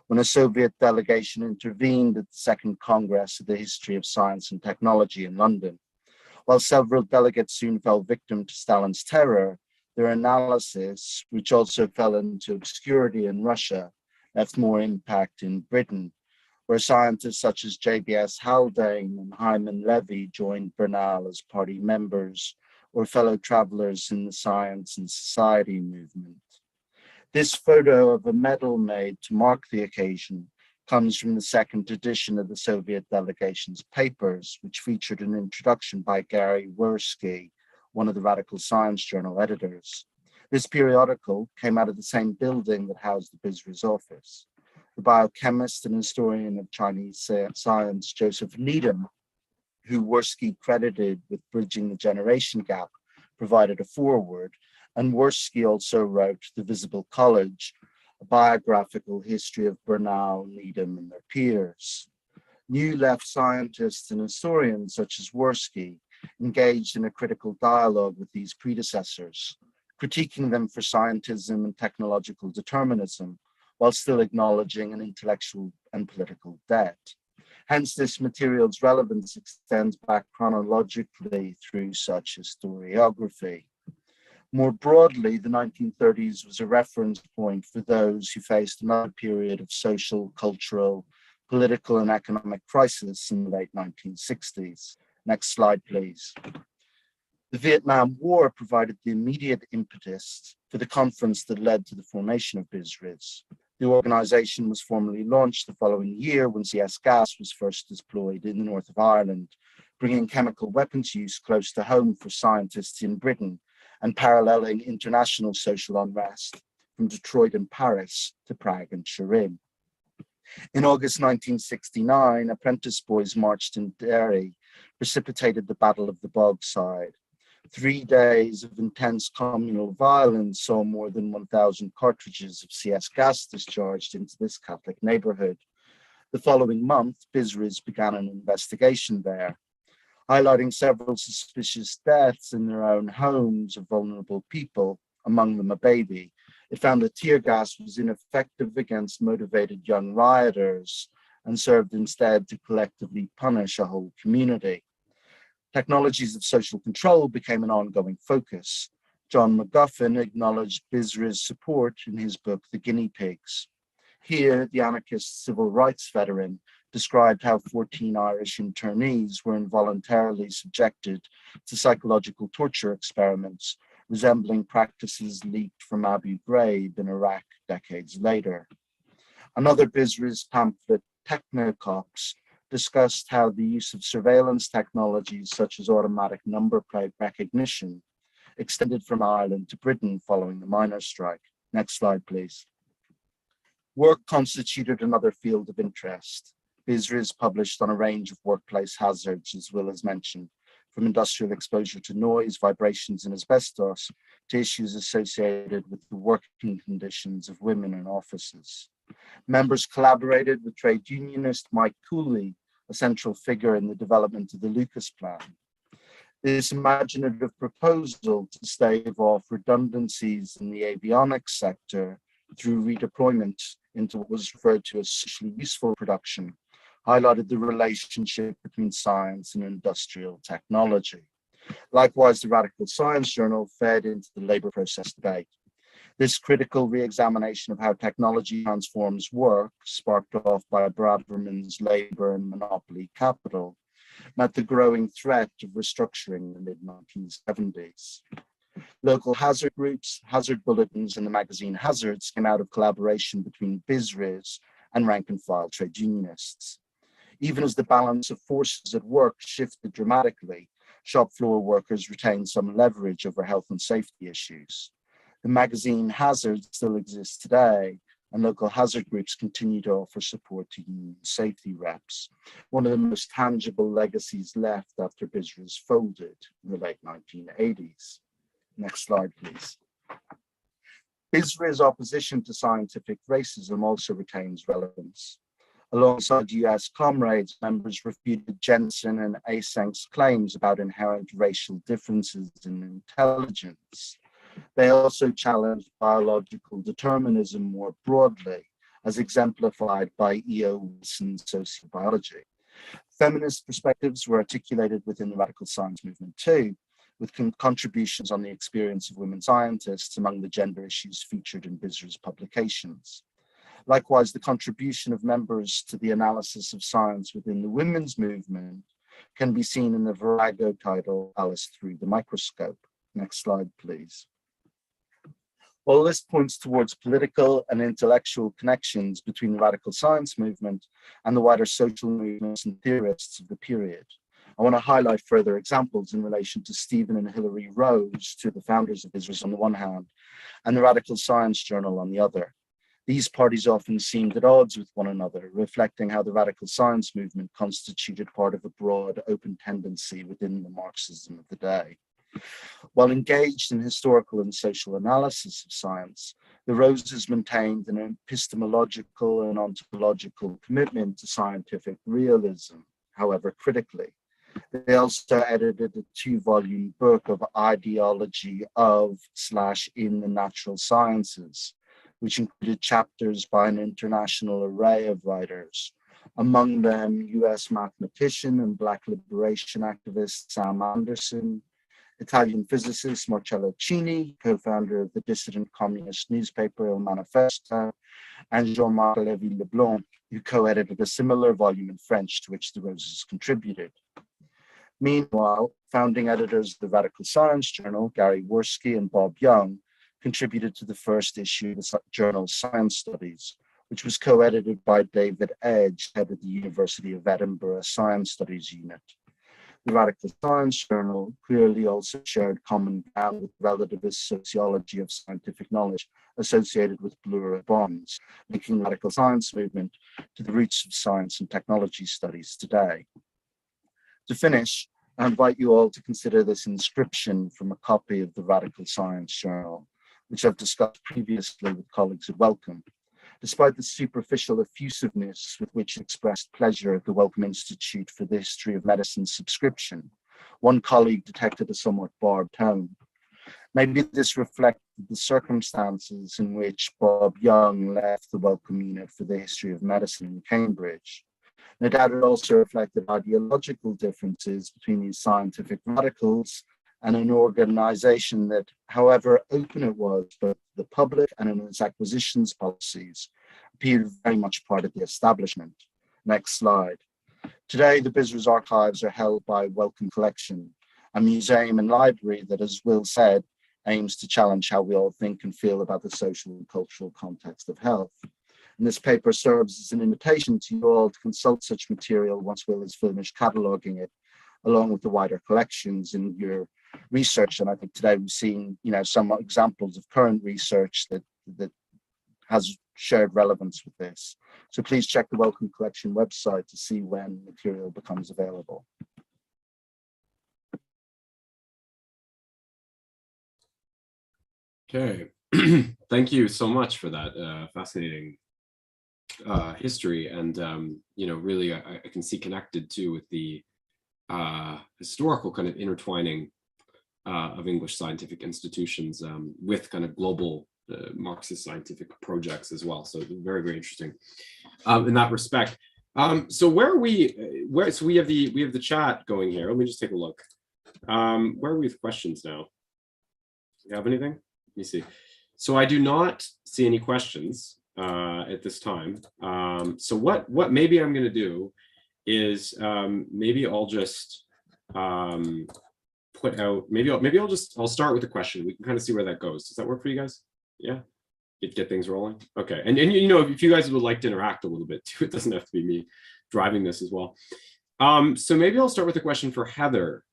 when a Soviet delegation intervened at the Second Congress of the History of Science and Technology in London. While several delegates soon fell victim to Stalin's terror, their analysis, which also fell into obscurity in Russia, left more impact in Britain, where scientists such as J.B.S. Haldane and Hyman Levy joined Bernal as party members or fellow travelers in the science and society movement. This photo of a medal made to mark the occasion comes from the second edition of the Soviet delegation's papers, which featured an introduction by Gary Wersky, one of the Radical Science Journal editors. This periodical came out of the same building that housed the BizRis office. The biochemist and historian of Chinese science, Joseph Needham, who Wersky credited with bridging the generation gap, provided a foreword, and Wersky also wrote The Visible College, a biographical history of Bernal, Needham, and their peers. New left scientists and historians such as Wersky engaged in a critical dialogue with these predecessors, critiquing them for scientism and technological determinism, while still acknowledging an intellectual and political debt. Hence, this material's relevance extends back chronologically through such historiography. More broadly, the 1930s was a reference point for those who faced another period of social, cultural, political, and economic crisis in the late 1960s. Next slide, please. The Vietnam War provided the immediate impetus for the conference that led to the formation of BizRis. The organization was formally launched the following year when CS gas was first deployed in the north of Ireland, bringing chemical weapons use close to home for scientists in Britain and paralleling international social unrest from Detroit and Paris to Prague and Turin. In August 1969, apprentice boys marched in Derry, precipitated the Battle of the Bogside. 3 days of intense communal violence saw more than 1,000 cartridges of CS gas discharged into this Catholic neighborhood. The following month, BISRIS began an investigation there, highlighting several suspicious deaths in their own homes of vulnerable people, among them a baby. It found that tear gas was ineffective against motivated young rioters and served instead to collectively punish a whole community. Technologies of social control became an ongoing focus. John McGuffin acknowledged BISRIS' support in his book, The Guinea Pigs. Here, the anarchist civil rights veteran described how 14 Irish internees were involuntarily subjected to psychological torture experiments, resembling practices leaked from Abu Ghraib in Iraq decades later. Another BISRIS pamphlet, Technocops, discussed how the use of surveillance technologies such as automatic number plate recognition extended from Ireland to Britain following the miners' strike. Next slide, please. Work constituted another field of interest. BISRIS published on a range of workplace hazards, as Will has mentioned, from industrial exposure to noise, vibrations, and asbestos, to issues associated with the working conditions of women in offices. Members collaborated with trade unionist Mike Cooley, a central figure in the development of the Lucas Plan. This imaginative proposal to stave off redundancies in the avionics sector through redeployment into what was referred to as socially useful production highlighted the relationship between science and industrial technology. Likewise, the Radical Science Journal fed into the labor process debate. This critical re-examination of how technology transforms work, sparked off by Braverman's labor and monopoly capital, met the growing threat of restructuring in the mid-1970s. Local hazard groups, hazard bulletins, and the magazine Hazards came out of collaboration between BISRIS and rank-and-file trade unionists. Even as the balance of forces at work shifted dramatically, shop floor workers retained some leverage over health and safety issues. The magazine Hazards still exists today, and local hazard groups continue to offer support to union safety reps, one of the most tangible legacies left after BISRIS folded in the late 1980s. Next slide, please. BISRIS' opposition to scientific racism also retains relevance. Alongside US comrades, members refuted Jensen and Eysenk's claims about inherent racial differences in intelligence. They also challenged biological determinism more broadly, as exemplified by E.O. Wilson's sociobiology. Feminist perspectives were articulated within the radical science movement too, with contributions on the experience of women scientists among the gender issues featured in BISRIS publications. Likewise, the contribution of members to the analysis of science within the women's movement can be seen in the Virago title, Alice Through the Microscope. Next slide, please. All this points towards political and intellectual connections between the radical science movement and the wider social movements and theorists of the period. I want to highlight further examples in relation to Stephen and Hilary Rose, two of the founders of BISRIS on the one hand, and the Radical Science Journal on the other. These parties often seemed at odds with one another, reflecting how the radical science movement constituted part of a broad, open tendency within the Marxism of the day. While engaged in historical and social analysis of science, the Roses maintained an epistemological and ontological commitment to scientific realism, however critically. They also edited a 2-volume book of ideology of/in the natural sciences, which included chapters by an international array of writers, among them US mathematician and Black liberation activist Sam Anderson, Italian physicist Marcello Cini, co-founder of the dissident communist newspaper Il Manifesto, and Jean-Marc Lévy-Leblanc, who co-edited a similar volume in French to which the Roses contributed. Meanwhile, founding editors of the Radical Science Journal, Gary Worski and Bob Young, contributed to the first issue of the journal Science Studies, which was co-edited by David Edge, head of the University of Edinburgh Science Studies Unit. The Radical Science Journal clearly also shared common ground with relativist sociology of scientific knowledge associated with Blue bonds, linking the radical science movement to the roots of science and technology studies today. To finish, I invite you all to consider this inscription from a copy of the Radical Science Journal, which I've discussed previously with colleagues at Wellcome. Despite the superficial effusiveness with which it expressed pleasure at the Wellcome Institute for the History of Medicine subscription, one colleague detected a somewhat barbed tone. Maybe this reflected the circumstances in which Bob Young left the Wellcome Unit for the History of Medicine in Cambridge. No doubt it also reflected ideological differences between these scientific radicals and an organization that, however open it was, both the public and in its acquisitions policies, appeared very much part of the establishment. Next slide. Today, the BizRes archives are held by Wellcome Collection, a museum and library that, as Will said, aims to challenge how we all think and feel about the social and cultural context of health. And this paper serves as an invitation to you all to consult such material once Will has finished cataloguing it, along with the wider collections in your research. And I think today we've seen, some examples of current research that has shared relevance with this. So please check the Wellcome Collection website to see when material becomes available. Okay, thank you so much for that fascinating history, and really I can see connected too with the historical kind of intertwining of English scientific institutions with kind of global Marxist scientific projects as well. So very, very interesting in that respect. So where are we? So we have the chat going here. Let me just take a look. Where are we with questions now? Do you have anything? Let me see. So I do not see any questions at this time. So what maybe I'm going to do is maybe I'll just put out, I'll start with a question. We can kind of see where that goes. Does that work for you guys? Yeah, get things rolling. Okay, and if you guys would like to interact a little bit too, it doesn't have to be me driving this as well. So maybe I'll start with a question for Heather.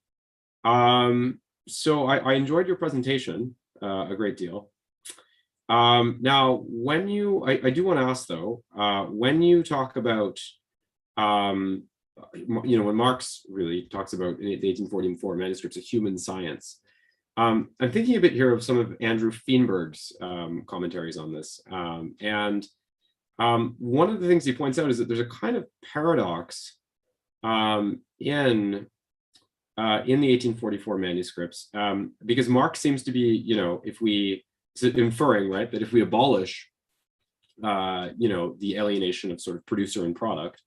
So I enjoyed your presentation a great deal. Now, when I do want to ask though, when you talk about, when Marx really talks about in the 1844 manuscripts of human science, I'm thinking a bit here of some of Andrew Feenberg's commentaries on this. And one of the things he points out is that there's a kind of paradox in the 1844 manuscripts, because Marx seems to be, inferring, right, that if we abolish, the alienation of sort of producer and product,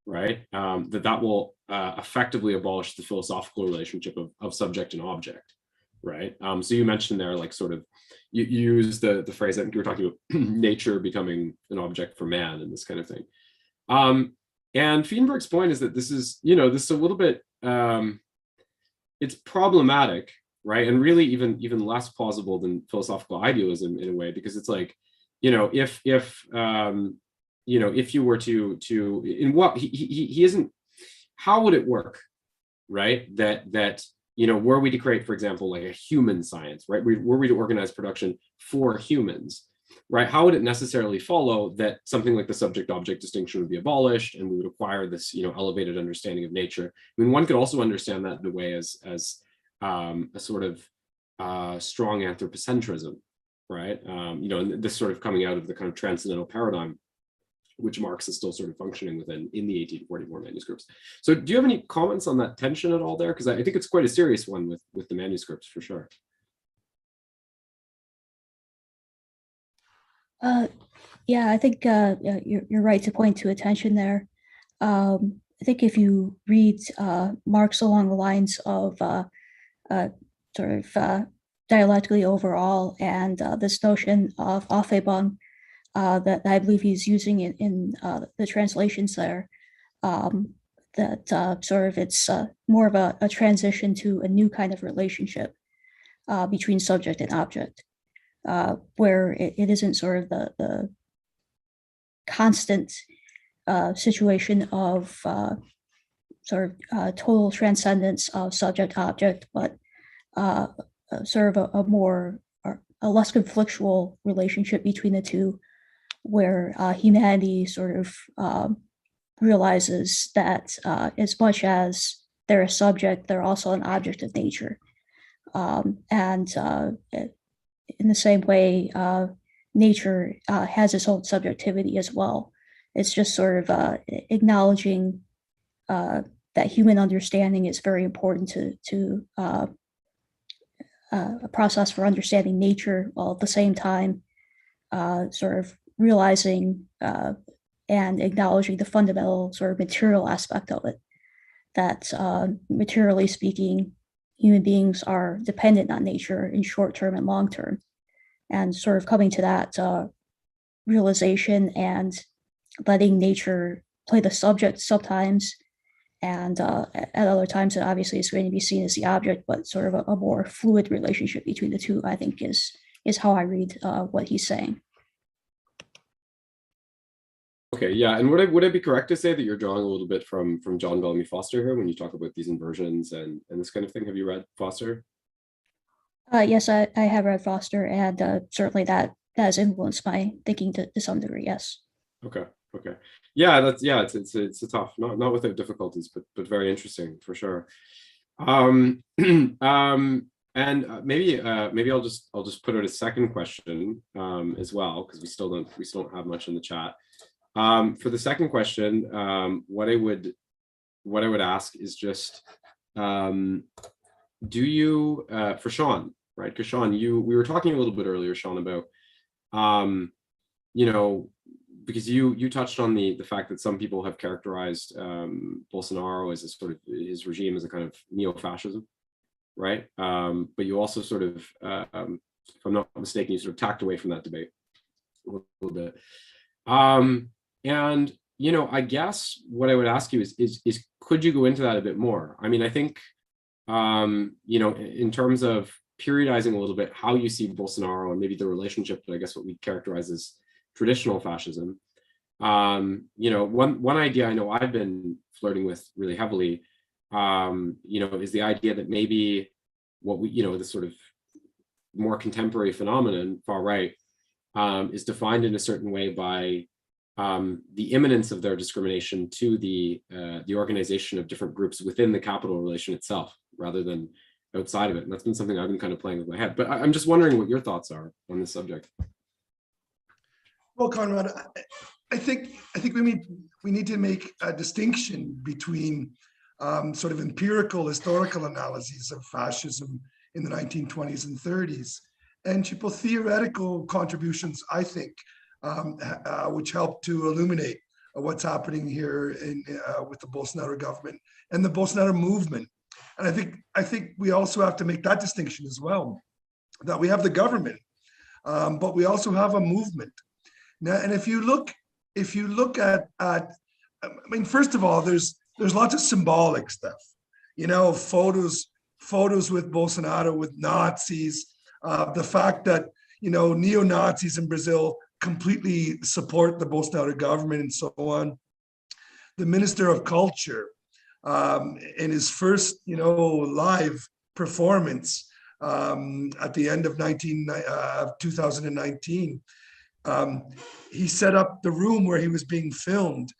right, that will effectively abolish the philosophical relationship of subject and object, right? So you mentioned there, like, sort of, you use the phrase, I think you were talking about nature becoming an object for man and this kind of thing. And Feenberg's point is that this is a little bit, it's problematic, right? And really even less plausible than philosophical idealism in a way, because it's like, if you were to in what he isn't, how would it work, right? That were we to create, for example, like a human science, right? Were we to organize production for humans, right? How would it necessarily follow that something like the subject-object distinction would be abolished and we would acquire this, elevated understanding of nature? I mean, one could also understand that in a way as a sort of strong anthropocentrism, right? And this sort of coming out of the kind of transcendental paradigm, which Marx is still sort of functioning within in the 1844 manuscripts. So do you have any comments on that tension at all there? Because I think it's quite a serious one with the manuscripts for sure. Yeah, I think you're right to point to a tension there. I think if you read Marx along the lines of dialectically overall and this notion of Aufhebung that I believe he's using in the translations there, that it's more of a transition to a new kind of relationship between subject and object, where it isn't sort of the constant situation of sort of total transcendence of subject object, but sort of a less conflictual relationship between the two, where humanity sort of realizes that as much as they're a subject, they're also an object of nature. And in the same way, nature has its own subjectivity as well. It's just sort of acknowledging that human understanding is very important to a process for understanding nature, while at the same time sort of realizing and acknowledging the fundamental sort of material aspect of it, that materially speaking, human beings are dependent on nature in short term and long term, and sort of coming to that realization and letting nature play the subject sometimes, and at other times it obviously is going to be seen as the object, but sort of a more fluid relationship between the two, I think is how I read what he's saying. Okay, yeah, and would I be correct to say that you're drawing a little bit from John Bellamy Foster here when you talk about these inversions and this kind of thing? Have you read Foster? Yes, I have read Foster, and certainly that has influenced my thinking to some degree. Yes. Okay. Yeah, it's a tough, not without difficulties, but very interesting for sure. And maybe I'll just put out a second question as well, because we still don't have much in the chat. For the second question, what I would ask is just, do you for Sean, right? Because Sean, we were talking a little bit earlier, Sean, about because you touched on the fact that some people have characterized Bolsonaro as a sort of his regime as a kind of neo-fascism, right? But you also sort of, if I'm not mistaken, you sort of tacked away from that debate a little bit. And I guess what I would ask you is could you go into that a bit more? I mean, I think in terms of periodizing a little bit how you see Bolsonaro and maybe the relationship to, I guess, what we characterize as traditional fascism. One idea I know I've been flirting with really heavily, is the idea that maybe what we, this sort of more contemporary phenomenon, far right, is defined in a certain way by the imminence of their discrimination to the organization of different groups within the capital relation itself, rather than outside of it. And that's been something I've been kind of playing with my head. But I'm just wondering what your thoughts are on this subject. Well, Conrad, I think we need to make a distinction between sort of empirical historical analyses of fascism in the 1920s and 30s, and theoretical contributions, I think, which help to illuminate what's happening here with the Bolsonaro government and the Bolsonaro movement. And I think we also have to make that distinction as well, that we have the government, but we also have a movement. Now, and if you look at I mean, first of all, there's lots of symbolic stuff, photos with Bolsonaro, with Nazis, the fact that, neo-Nazis in Brazil completely support the Bolsonaro government and so on. The Minister of Culture, in his first, live performance at the end of 2019, he set up the room where he was being filmed.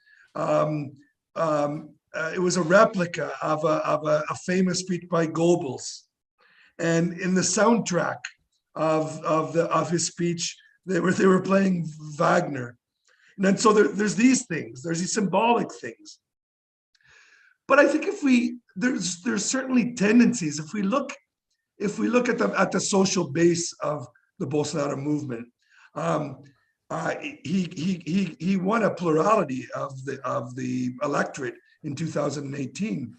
It was a replica of a famous speech by Goebbels, and in the soundtrack of his speech, they were playing Wagner. And then so there's these things, there's these symbolic things. But I think there's certainly tendencies. If we look at the social base of the Bolsonaro movement, he won a plurality of the electorate in 2018,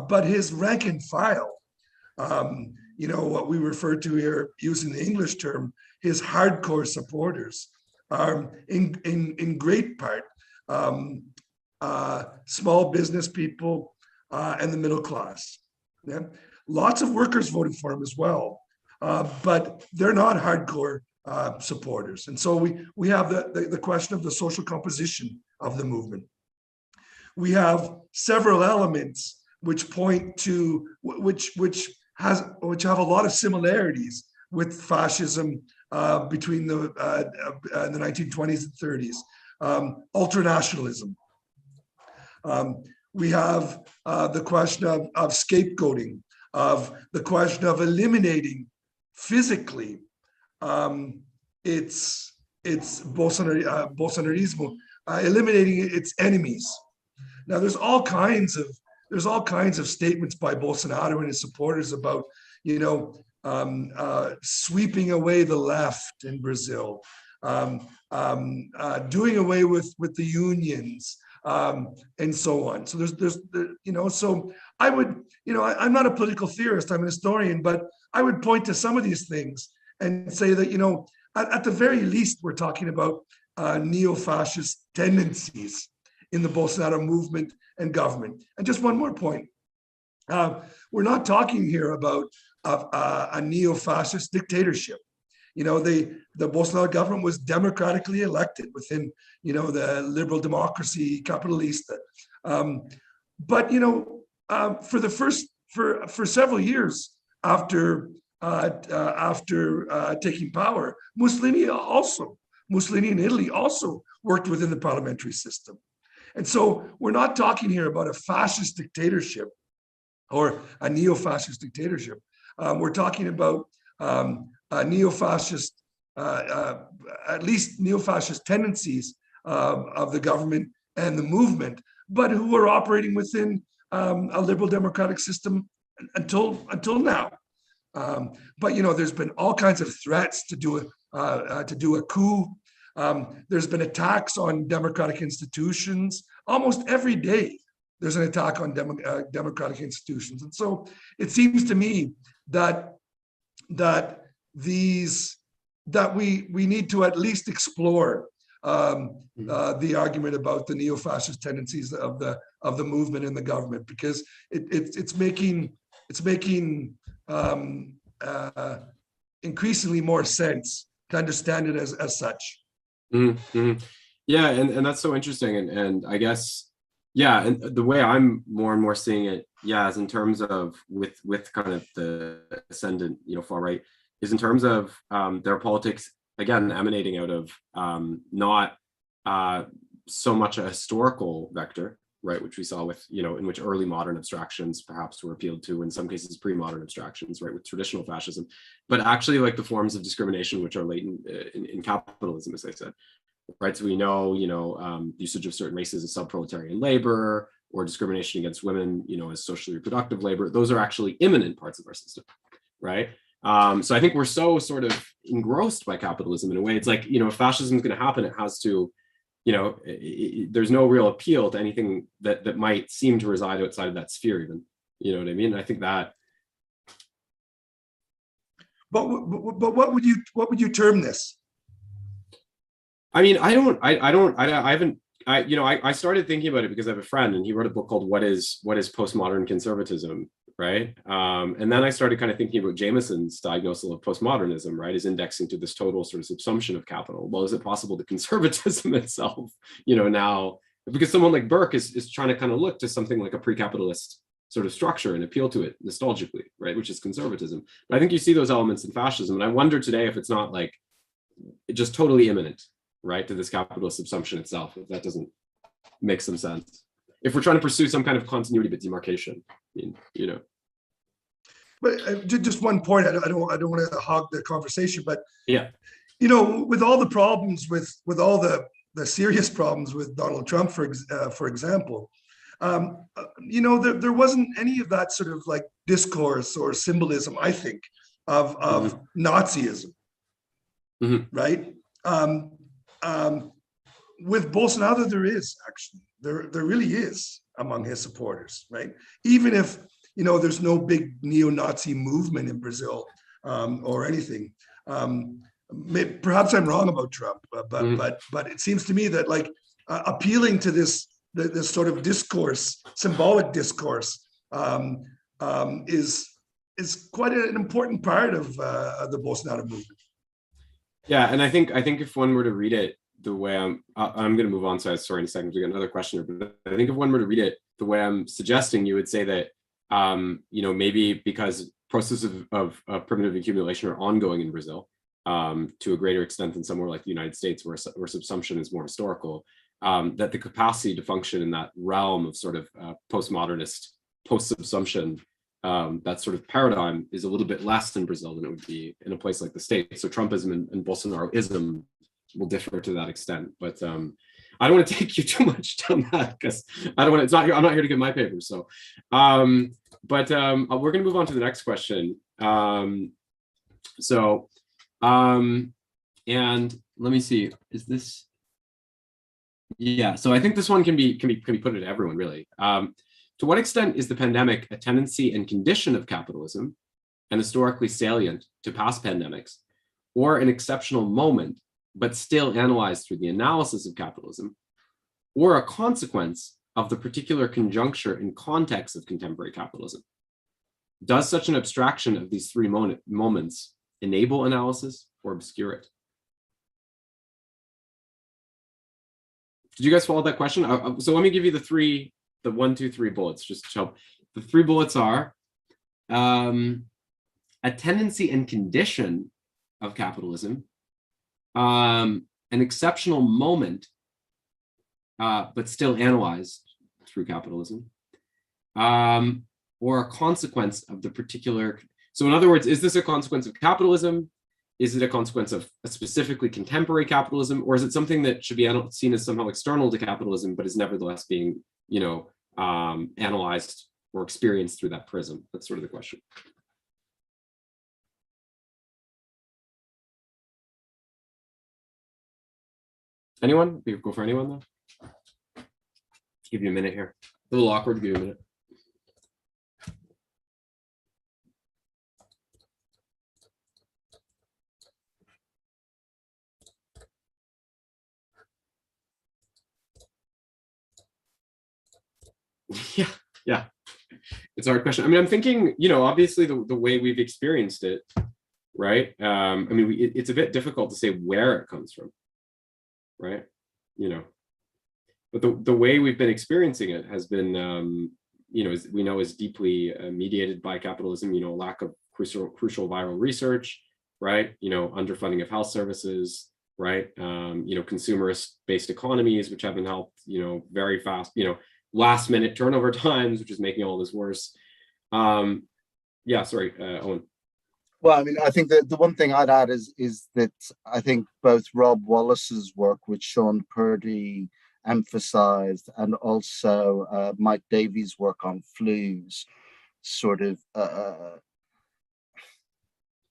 but his rank and file, what we refer to here using the English term, his hardcore supporters are in great part small business people and the middle class. Yeah? Lots of workers voted for him as well, but they're not hardcore supporters. And so we have the question of the social composition of the movement. we have several elements which point to which have a lot of similarities with fascism between the 1920s and 30s. Ultranationalism. We have the question of scapegoating, of the question of eliminating physically its Bolsonarismo, eliminating its enemies. Now, there's all kinds of statements by Bolsonaro and his supporters about, sweeping away the left in Brazil, doing away with the unions, and so on. So so I would, I'm not a political theorist, I'm an historian, but I would point to some of these things and say that, at the very least, we're talking about neo-fascist tendencies in the Bolsonaro movement and government. And just one more point. We're not talking here about a neo-fascist dictatorship. The Bolsonaro government was democratically elected within, the liberal democracy capitalista. But for several years after taking power, Mussolini in Italy also worked within the parliamentary system. And so we're not talking here about a fascist dictatorship or a neo-fascist dictatorship. We're talking about a neo-fascist, at least neo-fascist tendencies of the government and the movement, but who are operating within a liberal democratic system until now. But there's been all kinds of threats to do a coup. There's been attacks on democratic institutions almost every day. There's an attack on democratic institutions, and so it seems to me that we need to at least explore the argument about the neo-fascist tendencies of the movement and the government, because it's making increasingly more sense to understand it as such. Mm-hmm. Yeah, and that's so interesting, and I guess, yeah, and the way I'm more and more seeing it, yeah, is in terms of with kind of the ascendant, far right, is in terms of their politics, again, emanating out of not so much a historical vector, right, which we saw with, in which early modern abstractions perhaps were appealed to, in some cases pre-modern abstractions, right, with traditional fascism, but actually like the forms of discrimination which are latent in capitalism, as I said, right? So we know, usage of certain races as sub-proletarian labor, or discrimination against women, as socially reproductive labor. Those are actually immanent parts of our system, right? So I think we're so sort of engrossed by capitalism in a way. It's like, if fascism is going to happen, it has to, there's no real appeal to anything that might seem to reside outside of that sphere even. You know what I mean? I think that. But what would you term this? I mean, I started thinking about it because I have a friend and he wrote a book called What is Postmodern Conservatism, right? And then I started kind of thinking about Jameson's diagnosis of postmodernism, right, is indexing to this total sort of subsumption of capital. Well, is it possible that conservatism itself, now, because someone like Burke is trying to kind of look to something like a pre-capitalist sort of structure and appeal to it nostalgically, right, which is conservatism. But I think you see those elements in fascism. And I wonder today if it's not like just totally imminent, right, to this capitalist subsumption itself, if that doesn't make some sense. If we're trying to pursue some kind of continuity but demarcation, But just one point, I don't want to hog the conversation, but yeah, with all the problems, with all the serious problems with Donald Trump, for example, there wasn't any of that sort of like discourse or symbolism, I think, of Nazism, right? With Bolsonaro, there is actually, there really is among his supporters, right? Even if, there's no big neo-Nazi movement in Brazil or anything. Perhaps I'm wrong about Trump, but it seems to me that like appealing to this sort of discourse, symbolic discourse, is quite an important part of the Bolsonaro movement. Yeah, and I think if one were to read it the way I'm going to move on. So sorry in a second, we got another question here, but I think if one were to read it the way I'm suggesting, you would say that, maybe because processes of primitive accumulation are ongoing in Brazil to a greater extent than somewhere like the United States, where subsumption is more historical, that the capacity to function in that realm of sort of postmodernist, post-subsumption, that sort of paradigm is a little bit less in Brazil than it would be in a place like the States. So Trumpism and Bolsonaroism will differ to that extent. But I don't want to take you too much down that, because I don't want to, I'm not here to give my paper. So, we're going to move on to the next question. And let me see, is this? Yeah, so I think this one can be put to everyone, really. To what extent is the pandemic a tendency and condition of capitalism and historically salient to past pandemics, or an exceptional moment, but still analyzed through the analysis of capitalism, or a consequence of the particular conjuncture and context of contemporary capitalism? Does such an abstraction of these three moments enable analysis or obscure it? Did you guys follow that question? So let me give you the 1, 2, 3 bullets just to help. The 3 bullets are a tendency and condition of capitalism, an exceptional moment, but still analyzed through capitalism, or a consequence of the particular. So in other words, is this a consequence of capitalism? Is it a consequence of a specifically contemporary capitalism, or is it something that should be seen as somehow external to capitalism, but is nevertheless being, analyzed or experienced through that prism? That's sort of the question. Anyone? You go for anyone though. Give you a minute here. A little awkward. Give you a minute. Yeah, it's a hard question. I mean, I'm thinking, obviously the way we've experienced it, right? It's a bit difficult to say where it comes from, right? But the way we've been experiencing it has been, as we know, is deeply mediated by capitalism. A lack of crucial viral research, right? Underfunding of health services, right? Consumerist-based economies, which haven't helped. Very fast, last minute turnover times, which is making all this worse. Owen. Well, I think that the one thing I'd add is that I think both Rob Wallace's work, which Sean Purdy emphasized, and also Mike Davies' work on flus sort of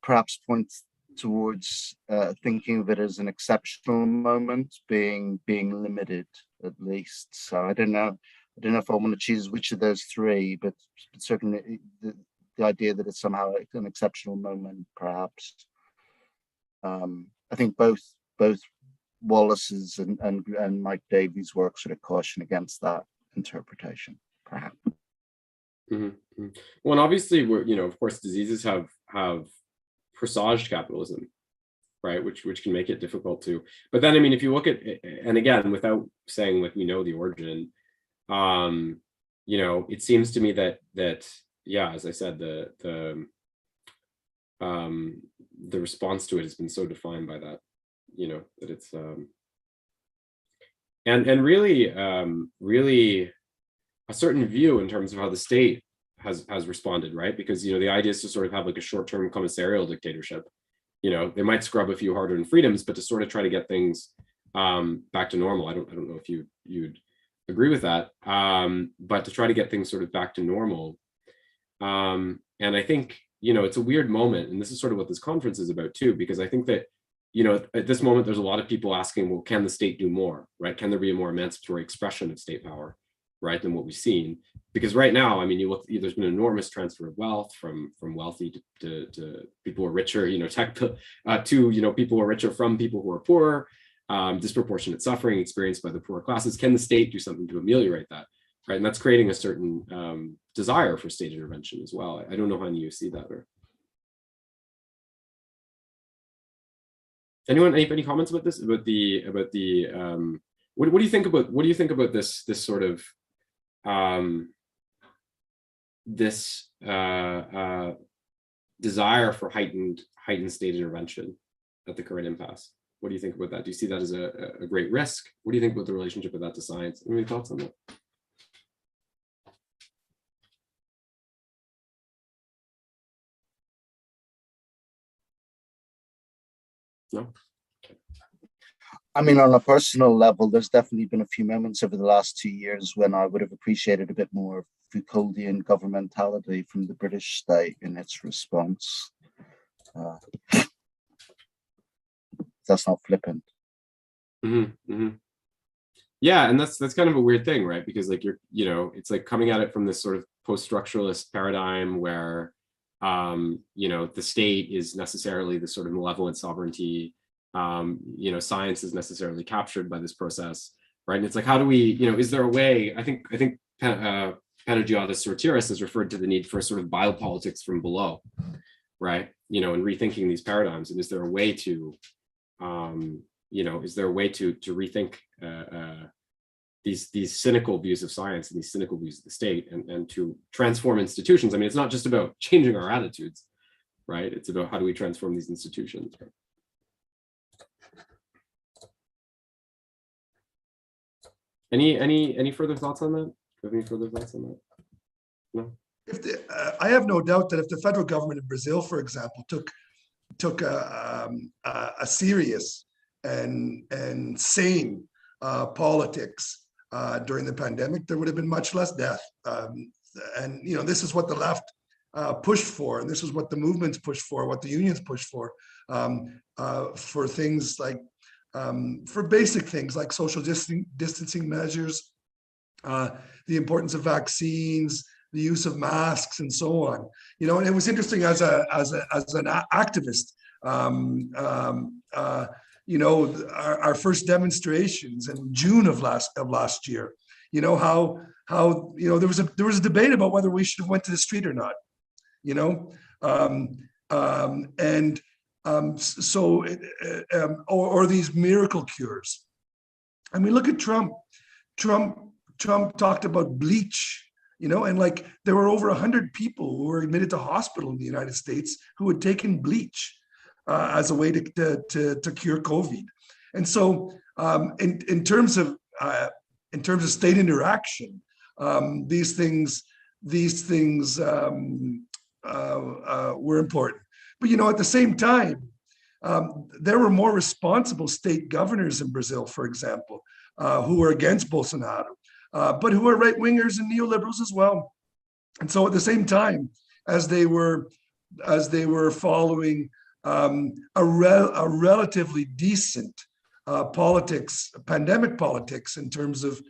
perhaps points towards thinking of it as an exceptional moment being limited, at least. So I don't know if I want to choose which of those 3, but certainly the idea that it's somehow an exceptional moment, perhaps. I think both Wallace's and Mike Davies' work sort of caution against that interpretation, perhaps. Mm-hmm. Well, and obviously, of course, diseases have presaged capitalism, right? Which can make it difficult to. But then, if you look at, and again, without saying we know the origin, it seems to me that as I said, the response to it has been so defined by that, that it's and really a certain view in terms of how the state has responded, right? Because the idea is to sort of have a short-term commissarial dictatorship. They might scrub a few hard-earned freedoms, but to sort of try to get things back to normal. I don't know if you'd agree with that, but to try to get things sort of back to normal. And I think, it's a weird moment, and this is sort of what this conference is about too, because I think that, at this moment, there's a lot of people asking, well, can the state do more, right? Can there be a more emancipatory expression of state power, right, than what we've seen? Because right now, you look, there's been an enormous transfer of wealth from wealthy to people who are richer, to people who are richer from people who are poorer. Disproportionate suffering experienced by the poorer classes. Can the state do something to ameliorate that? Right, and that's creating a certain desire for state intervention as well. I don't know how you see that, or Anyone, any comments about this? About the what do you think about this sort of this desire for heightened state intervention at the current impasse? What do you think about that? Do you see that as a great risk? What do you think about the relationship of that to science? Any thoughts on that? No? I mean, on a personal level, there's definitely been a few moments over the last 2 years when I would have appreciated a bit more Foucauldian governmentality from the British state in its response. That's not flippant. Mm-hmm, mm-hmm. Yeah, and that's kind of a weird thing, right? Because like it's like coming at it from this sort of post-structuralist paradigm where the state is necessarily the sort of malevolent sovereignty. Science is necessarily captured by this process, right? And it's like, how do we, is there a way? I think Panagiotis Sotiris has referred to the need for a sort of biopolitics from below, right? In rethinking these paradigms. And is there a way to, rethink these cynical views of science and these cynical views of the state and to transform institutions? I mean, it's not just about changing our attitudes, right? It's about how do we transform these institutions, right? Any further thoughts on that? Do you have any further thoughts on that? No. I have no doubt that if the federal government of Brazil, for example, took a serious and sane politics during the pandemic, there would have been much less death. And this is what the left pushed for, and this is what the movements pushed for, what the unions pushed for things like. For basic things like social distancing measures, the importance of vaccines, the use of masks, and so on. And it was interesting as an activist. Our first demonstrations in June of last year. How there was a debate about whether we should have went to the street or not. Or these miracle cures. I mean, look at Trump. Trump talked about bleach, and like there were over 100 people who were admitted to hospital in the United States who had taken bleach as a way to cure COVID. And so, in terms of state interaction, these things were important. But at the same time, there were more responsible state governors in Brazil, for example, who were against Bolsonaro, but who were right-wingers and neoliberals as well. And so at the same time, as they were following a relatively decent pandemic politics in terms of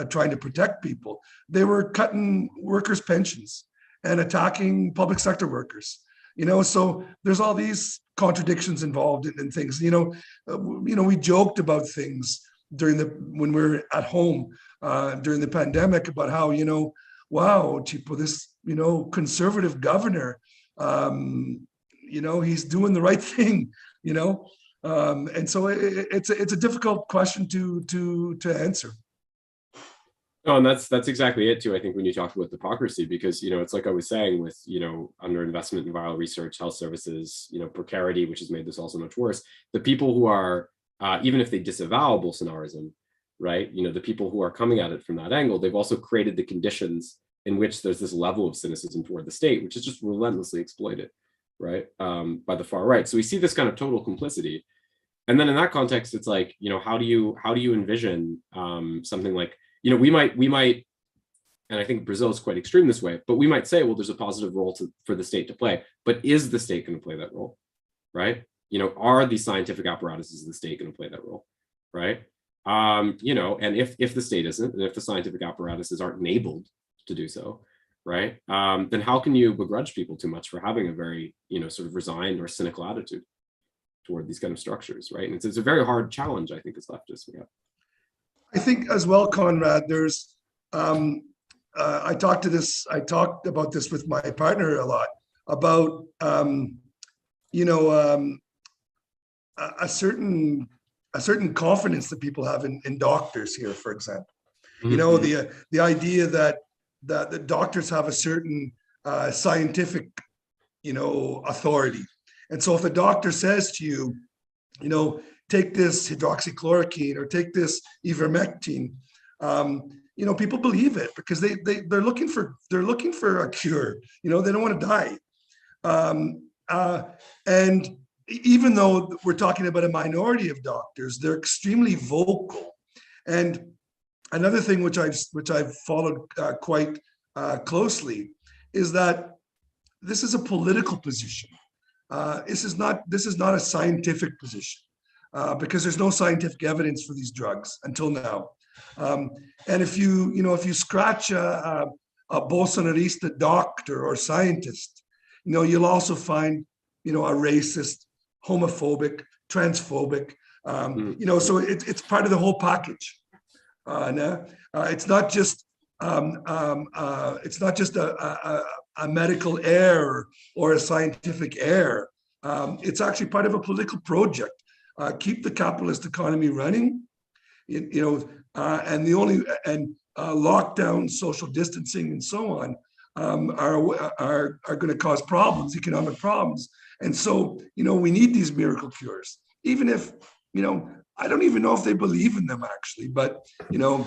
trying to protect people, they were cutting workers' pensions and attacking public sector workers. So there's all these contradictions involved in things. We joked about things when we were at home during the pandemic about how wow, Chipo, this conservative governor, he's doing the right thing, and so it's a difficult question to answer. No, and that's exactly it too. I think when you talk about hypocrisy, because it's like I was saying with underinvestment in viral research, health services, precarity, which has made this also much worse. The people who are even if they disavow Bolsonarism, right? The people who are coming at it from that angle, they've also created the conditions in which there's this level of cynicism toward the state, which is just relentlessly exploited, right, by the far right. So we see this kind of total complicity, and then in that context, it's like how do you envision something like we might, and I think Brazil is quite extreme this way, but we might say, well, there's a positive role for the state to play, but is the state going to play that role, right? Are the scientific apparatuses of the state going to play that role, right? And if the state isn't, and if the scientific apparatuses aren't enabled to do so, right, then how can you begrudge people too much for having a very, sort of resigned or cynical attitude toward these kind of structures, right? And it's a very hard challenge, I think, as leftists we have. I think as well, Conrad, there's, I talked about this with my partner a lot about, a certain confidence that people have in doctors here, for example. You know, the idea that the doctors have a certain scientific, you know, authority. And so if a doctor says to you, you know, take this hydroxychloroquine or take this ivermectin, you know, people believe it because they're looking for a cure. You know, they don't want to die. And even though we're talking about a minority of doctors, they're extremely vocal. And another thing which I've followed quite closely is that this is a political position. This is not a scientific position because there's no scientific evidence for these drugs until now. And if you scratch a Bolsonarista doctor or scientist, you know, you'll also find, you know, a racist, homophobic, transphobic, you know, so it's part of the whole package. It's not just a medical error or a scientific error. It's actually part of a political project. Keep the capitalist economy running, you know, and lockdown, social distancing, and so on are going to cause problems, economic problems. And so, you know, we need these miracle cures, even if, you know, I don't even know if they believe in them actually, but, you know,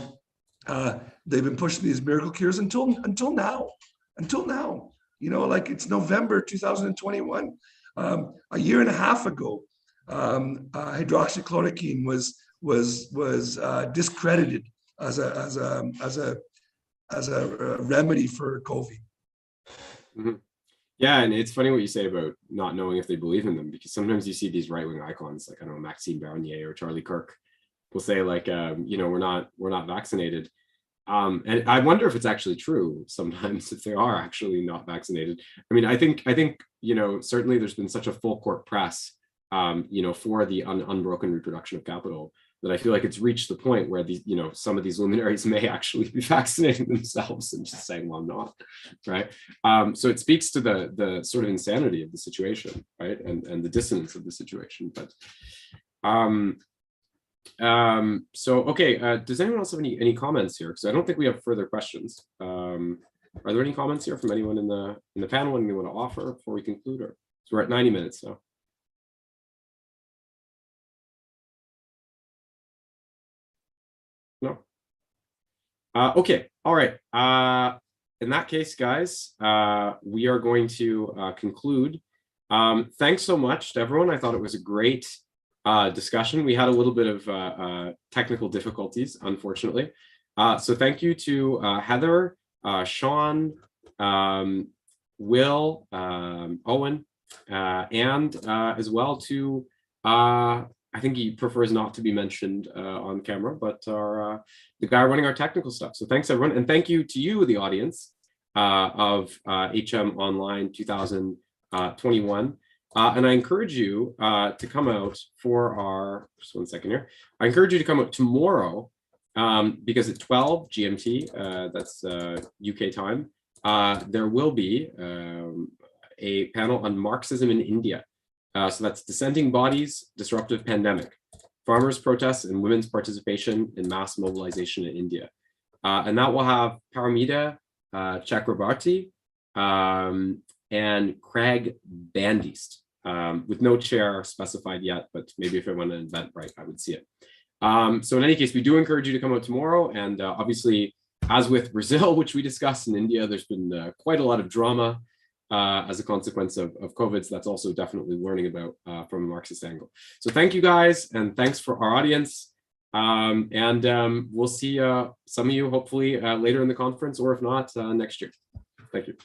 they've been pushing these miracle cures until now, you know, like it's November 2021. A year and a half ago, hydroxychloroquine was discredited as a remedy for COVID. Mm-hmm. Yeah, and it's funny what you say about not knowing if they believe in them, because sometimes you see these right-wing icons, like I don't know, Maxime Bernier or Charlie Kirk, will say like, you know, we're not vaccinated, and I wonder if it's actually true sometimes if they are actually not vaccinated. I mean, I think you know, certainly there's been such a full court press, you know, for the unbroken reproduction of capital, that I feel like it's reached the point where these, you know, some of these luminaries may actually be vaccinating themselves and just saying, well, I'm not, right? So it speaks to the sort of insanity of the situation, right? And the dissonance of the situation. But so, okay, does anyone else have any comments here? Because I don't think we have further questions. Are there any comments here from anyone in the panel, anything they want to offer before we conclude? Or so we're at 90 minutes now. No. Okay. All right. In that case, guys, we are going to conclude. Thanks so much to everyone. I thought it was a great discussion. We had a little bit of technical difficulties, unfortunately. So thank you to Heather, Sean, Will, Eoin, and as well to I think he prefers not to be mentioned on camera, but the guy running our technical stuff. So thanks everyone, and thank you to you, the audience of HM Online 2021. And I encourage you to come out for our, just one second here. I encourage you to come out tomorrow because at 12 GMT, that's UK time, there will be a panel on Marxism in India. So that's Dissenting Bodies, Disruptive Pandemic, Farmers' Protests, and Women's Participation in Mass Mobilization in India. And that will have Paramita Chakrabarti and Craig Bandist, with no chair specified yet, but maybe if I went to Eventbrite, I would see it. So in any case, we do encourage you to come out tomorrow. And obviously, as with Brazil, which we discussed in India, there's been quite a lot of drama as a consequence of COVID. So that's also definitely learning about from a Marxist angle. So thank you guys, and thanks for our audience. And we'll see some of you hopefully later in the conference, or if not, next year. Thank you.